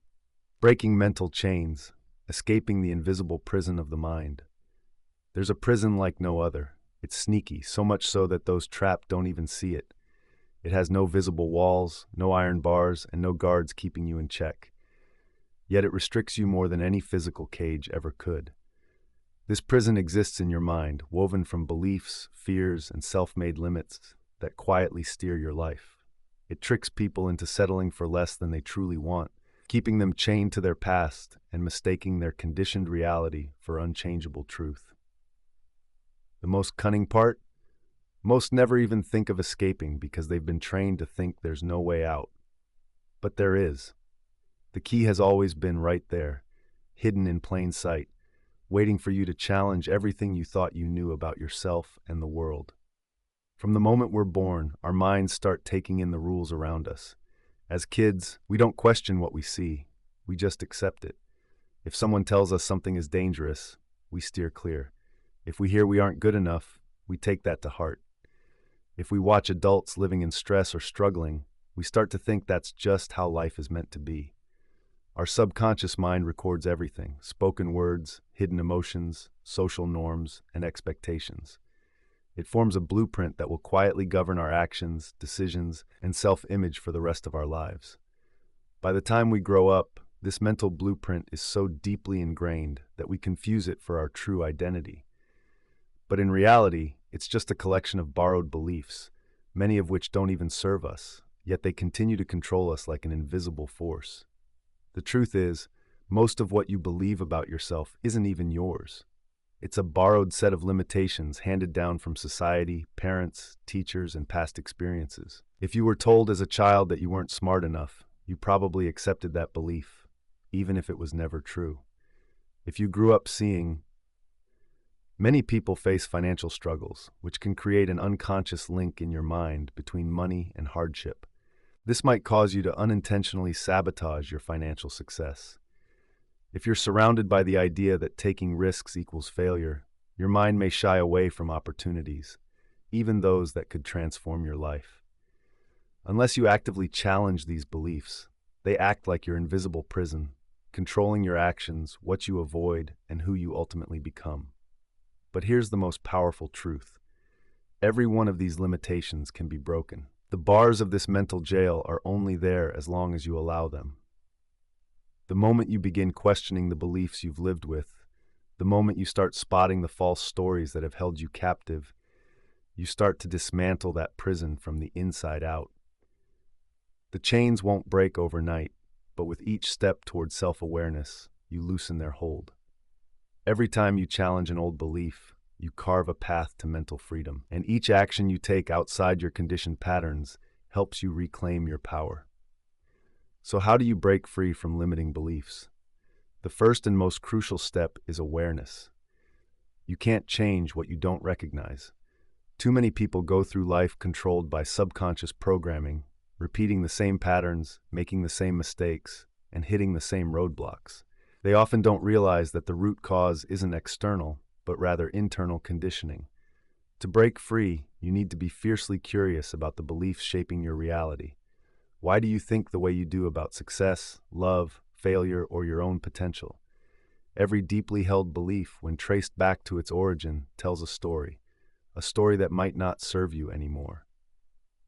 Breaking Mental Chains, Escaping the Invisible Prison of the Mind. There's a prison like no other. It's sneaky, so much so that those trapped don't even see it. It has no visible walls, no iron bars, and no guards keeping you in check. Yet it restricts you more than any physical cage ever could. This prison exists in your mind, woven from beliefs, fears, and self-made limits that quietly steer your life. It tricks people into settling for less than they truly want, keeping them chained to their past and mistaking their conditioned reality for unchangeable truth. The most cunning part? Most never even think of escaping because they've been trained to think there's no way out. But there is. The key has always been right there, hidden in plain sight, waiting for you to challenge everything you thought you knew about yourself and the world. From the moment we're born, our minds start taking in the rules around us. As kids, we don't question what we see, we just accept it. If someone tells us something is dangerous, we steer clear. If we hear we aren't good enough, we take that to heart. If we watch adults living in stress or struggling, we start to think that's just how life is meant to be. Our subconscious mind records everything: spoken words, hidden emotions, social norms, and expectations. It forms a blueprint that will quietly govern our actions, decisions, and self-image for the rest of our lives. By the time we grow up, this mental blueprint is so deeply ingrained that we confuse it for our true identity. But in reality, it's just a collection of borrowed beliefs, many of which don't even serve us, yet they continue to control us like an invisible force. The truth is, most of what you believe about yourself isn't even yours. It's a borrowed set of limitations handed down from society, parents, teachers, and past experiences. If you were told as a child that you weren't smart enough, you probably accepted that belief, even if it was never true. If you grew up seeing Many people face financial struggles, which can create an unconscious link in your mind between money and hardship. This might cause you to unintentionally sabotage your financial success. If you're surrounded by the idea that taking risks equals failure, your mind may shy away from opportunities, even those that could transform your life. Unless you actively challenge these beliefs, they act like your invisible prison, controlling your actions, what you avoid, and who you ultimately become. But here's the most powerful truth. Every one of these limitations can be broken. The bars of this mental jail are only there as long as you allow them. The moment you begin questioning the beliefs you've lived with, the moment you start spotting the false stories that have held you captive, you start to dismantle that prison from the inside out. The chains won't break overnight, but with each step towards self-awareness, you loosen their hold. Every time you challenge an old belief, you carve a path to mental freedom, and each action you take outside your conditioned patterns helps you reclaim your power. So how do you break free from limiting beliefs? The first and most crucial step is awareness. You can't change what you don't recognize. Too many people go through life controlled by subconscious programming, repeating the same patterns, making the same mistakes, and hitting the same roadblocks. They often don't realize that the root cause isn't external, but rather internal conditioning. To break free, you need to be fiercely curious about the beliefs shaping your reality. Why do you think the way you do about success, love, failure, or your own potential? Every deeply held belief, when traced back to its origin, tells a story that might not serve you anymore.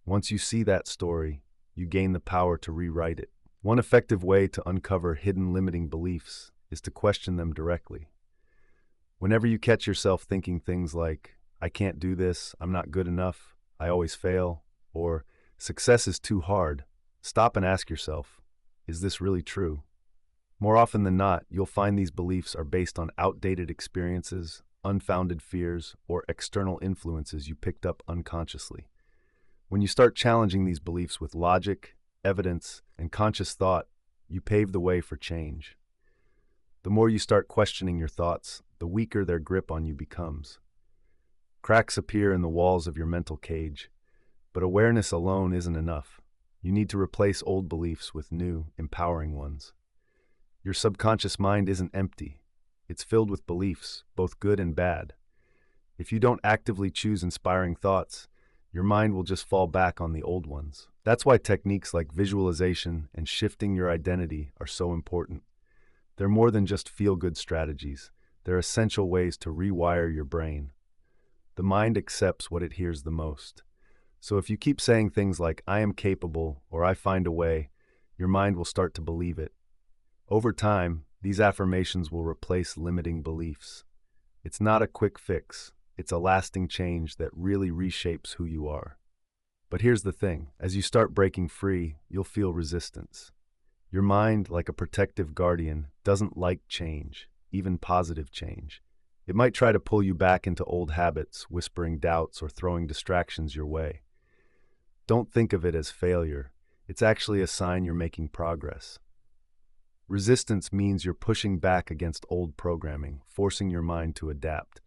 Once you see that story, you gain the power to rewrite it. One effective way to uncover hidden limiting beliefs is to question them directly. Whenever you catch yourself thinking things like, "I can't do this, I'm not good enough, I always fail," or "success is too hard," stop and ask yourself, is this really true? More often than not, you'll find these beliefs are based on outdated experiences, unfounded fears, or external influences you picked up unconsciously. When you start challenging these beliefs with logic, evidence, and conscious thought, you pave the way for change. The more you start questioning your thoughts, the weaker their grip on you becomes. Cracks appear in the walls of your mental cage, but awareness alone isn't enough. You need to replace old beliefs with new, empowering ones. Your subconscious mind isn't empty. It's filled with beliefs, both good and bad. If you don't actively choose inspiring thoughts, your mind will just fall back on the old ones. That's why techniques like visualization and shifting your identity are so important. They're more than just feel-good strategies. They're essential ways to rewire your brain. The mind accepts what it hears the most. So if you keep saying things like, "I am capable," or "I find a way," your mind will start to believe it. Over time, these affirmations will replace limiting beliefs. It's not a quick fix. It's a lasting change that really reshapes who you are. But here's the thing. As you start breaking free, you'll feel resistance. Your mind, like a protective guardian, doesn't like change, even positive change. It might try to pull you back into old habits, whispering doubts or throwing distractions your way. Don't think of it as failure. It's actually a sign you're making progress. Resistance means you're pushing back against old programming, forcing your mind to adapt.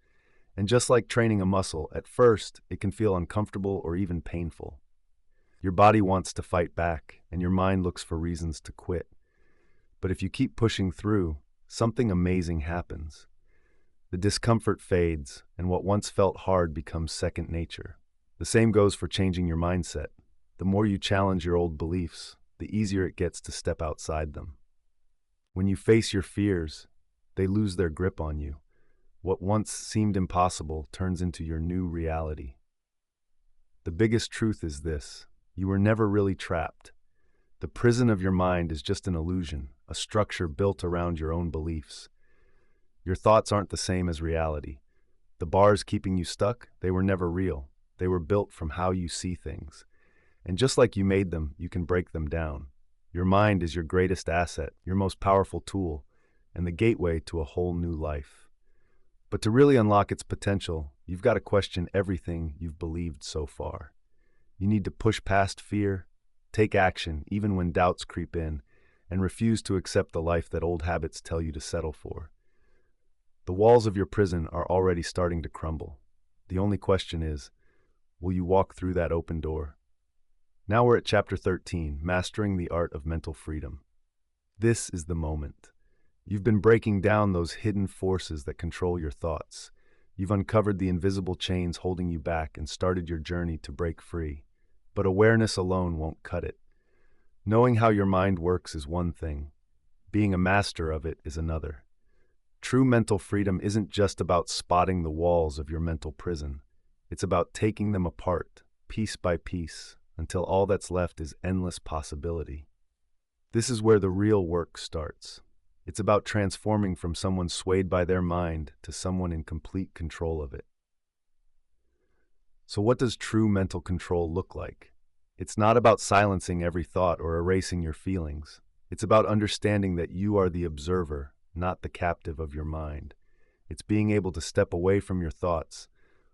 And just like training a muscle, at first, it can feel uncomfortable or even painful. Your body wants to fight back, and your mind looks for reasons to quit. But if you keep pushing through, something amazing happens. The discomfort fades, and what once felt hard becomes second nature. The same goes for changing your mindset. The more you challenge your old beliefs, the easier it gets to step outside them. When you face your fears, they lose their grip on you. What once seemed impossible turns into your new reality. The biggest truth is this: you were never really trapped. The prison of your mind is just an illusion, a structure built around your own beliefs. Your thoughts aren't the same as reality. The bars keeping you stuck, they were never real. They were built from how you see things. And just like you made them, you can break them down. Your mind is your greatest asset, your most powerful tool, and the gateway to a whole new life. But to really unlock its potential, you've got to question everything you've believed so far. You need to push past fear, take action even when doubts creep in, and refuse to accept the life that old habits tell you to settle for. The walls of your prison are already starting to crumble. The only question is, will you walk through that open door? Now we're at Chapter 13, Mastering the Art of Mental Freedom. This is the moment. You've been breaking down those hidden forces that control your thoughts. You've uncovered the invisible chains holding you back and started your journey to break free. But awareness alone won't cut it. Knowing how your mind works is one thing. Being a master of it is another. True mental freedom isn't just about spotting the walls of your mental prison. It's about taking them apart, piece by piece, until all that's left is endless possibility. This is where the real work starts. It's about transforming from someone swayed by their mind to someone in complete control of it. So what does true mental control look like? It's not about silencing every thought or erasing your feelings. It's about understanding that you are the observer, not the captive of your mind. It's being able to step away from your thoughts,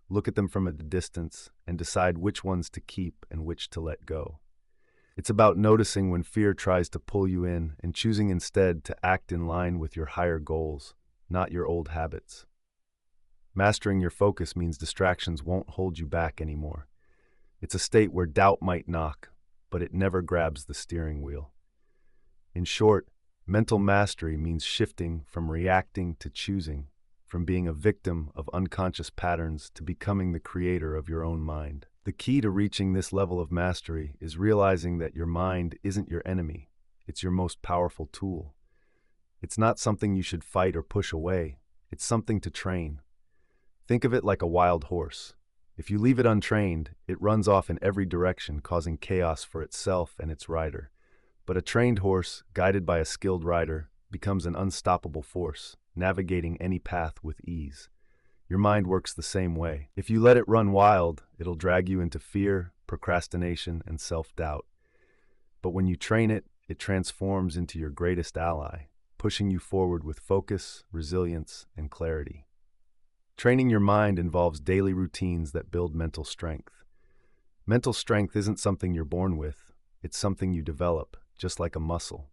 look at them from a distance, and decide which ones to keep and which to let go. It's about noticing when fear tries to pull you in and choosing instead to act in line with your higher goals, not your old habits. Mastering your focus means distractions won't hold you back anymore. It's a state where doubt might knock, but it never grabs the steering wheel. In short, mental mastery means shifting from reacting to choosing, from being a victim of unconscious patterns to becoming the creator of your own mind. The key to reaching this level of mastery is realizing that your mind isn't your enemy, it's your most powerful tool. It's not something you should fight or push away, it's something to train. Think of it like a wild horse. If you leave it untrained, it runs off in every direction, causing chaos for itself and its rider. But a trained horse, guided by a skilled rider, becomes an unstoppable force, navigating any path with ease. Your mind works the same way. If you let it run wild, it'll drag you into fear, procrastination, and self-doubt. But when you train it, it transforms into your greatest ally, pushing you forward with focus, resilience, and clarity. Training your mind involves daily routines that build mental strength. Mental strength isn't something you're born with, it's something you develop, just like a muscle.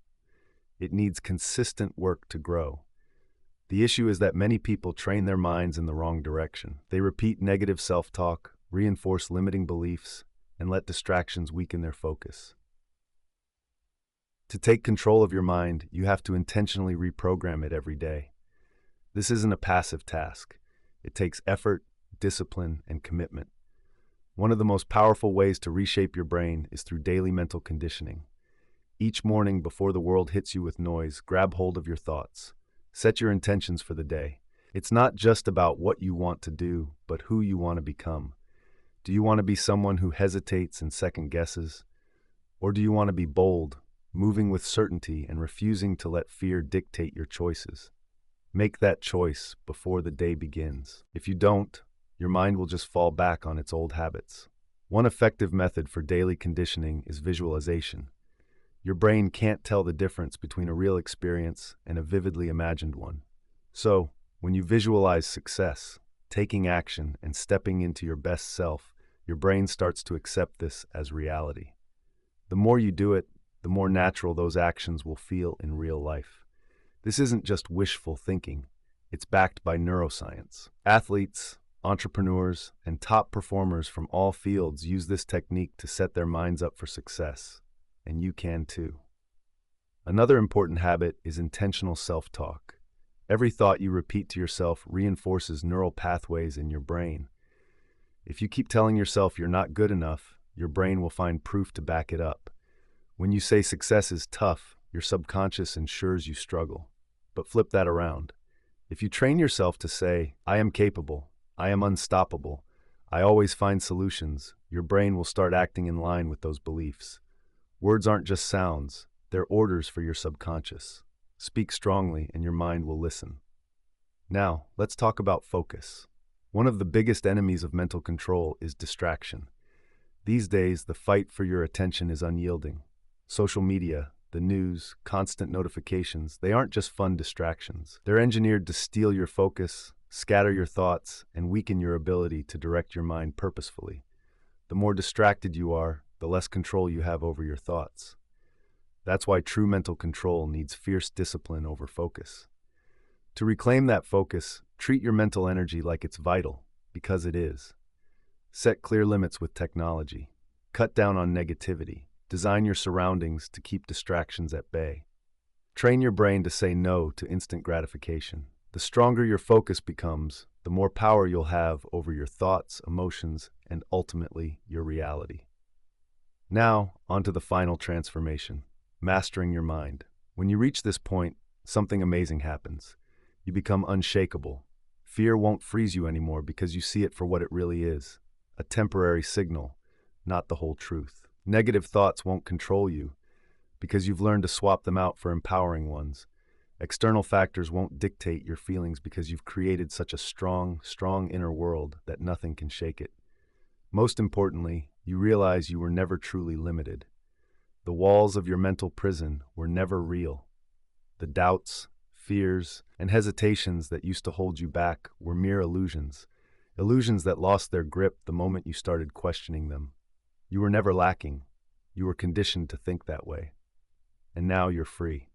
It needs consistent work to grow. The issue is that many people train their minds in the wrong direction. They repeat negative self-talk, reinforce limiting beliefs, and let distractions weaken their focus. To take control of your mind, you have to intentionally reprogram it every day. This isn't a passive task. It takes effort, discipline, and commitment. One of the most powerful ways to reshape your brain is through daily mental conditioning. Each morning before the world hits you with noise, grab hold of your thoughts. Set your intentions for the day. It's not just about what you want to do, but who you want to become. Do you want to be someone who hesitates and second guesses? Or do you want to be bold, moving with certainty and refusing to let fear dictate your choices? Make that choice before the day begins. If you don't, your mind will just fall back on its old habits. One effective method for daily conditioning is visualization. Your brain can't tell the difference between a real experience and a vividly imagined one. So, when you visualize success, taking action, and stepping into your best self, your brain starts to accept this as reality. The more you do it, the more natural those actions will feel in real life. This isn't just wishful thinking, it's backed by neuroscience. Athletes, entrepreneurs, and top performers from all fields use this technique to set their minds up for success. And you can too. Another important habit is intentional self-talk. Every thought you repeat to yourself reinforces neural pathways in your brain. If you keep telling yourself you're not good enough, your brain will find proof to back it up. When you say success is tough, your subconscious ensures you struggle. But flip that around. If you train yourself to say, I am capable, I am unstoppable, I always find solutions, your brain will start acting in line with those beliefs. Words aren't just sounds, they're orders for your subconscious. Speak strongly and your mind will listen. Now, let's talk about focus. One of the biggest enemies of mental control is distraction. These days, the fight for your attention is unyielding. Social media, the news, constant notifications, they aren't just fun distractions. They're engineered to steal your focus, scatter your thoughts, and weaken your ability to direct your mind purposefully. The more distracted you are, the less control you have over your thoughts. That's why true mental control needs fierce discipline over focus. To reclaim that focus, treat your mental energy like it's vital, because it is. Set clear limits with technology. Cut down on negativity. Design your surroundings to keep distractions at bay. Train your brain to say no to instant gratification. The stronger your focus becomes, the more power you'll have over your thoughts, emotions, and ultimately your reality. Now, onto the final transformation, mastering your mind. When you reach this point, something amazing happens. You become unshakable. Fear won't freeze you anymore because you see it for what it really is, a temporary signal, not the whole truth. Negative thoughts won't control you because you've learned to swap them out for empowering ones. External factors won't dictate your feelings because you've created such a strong inner world that nothing can shake it. Most importantly, you realize you were never truly limited. The walls of your mental prison were never real. The doubts, fears, and hesitations that used to hold you back were mere illusions, illusions that lost their grip the moment you started questioning them. You were never lacking. You were conditioned to think that way. And now you're free.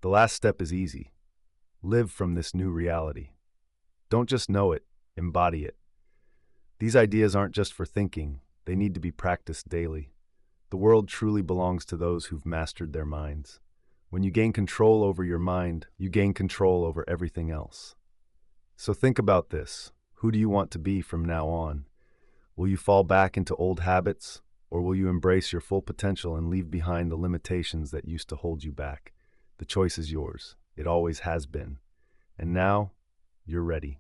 The last step is easy. Live from this new reality. Don't just know it, embody it. These ideas aren't just for thinking, they need to be practiced daily. The world truly belongs to those who've mastered their minds. When you gain control over your mind, you gain control over everything else. So think about this. Who do you want to be from now on? Will you fall back into old habits, or will you embrace your full potential and leave behind the limitations that used to hold you back? The choice is yours. It always has been. And now, you're ready.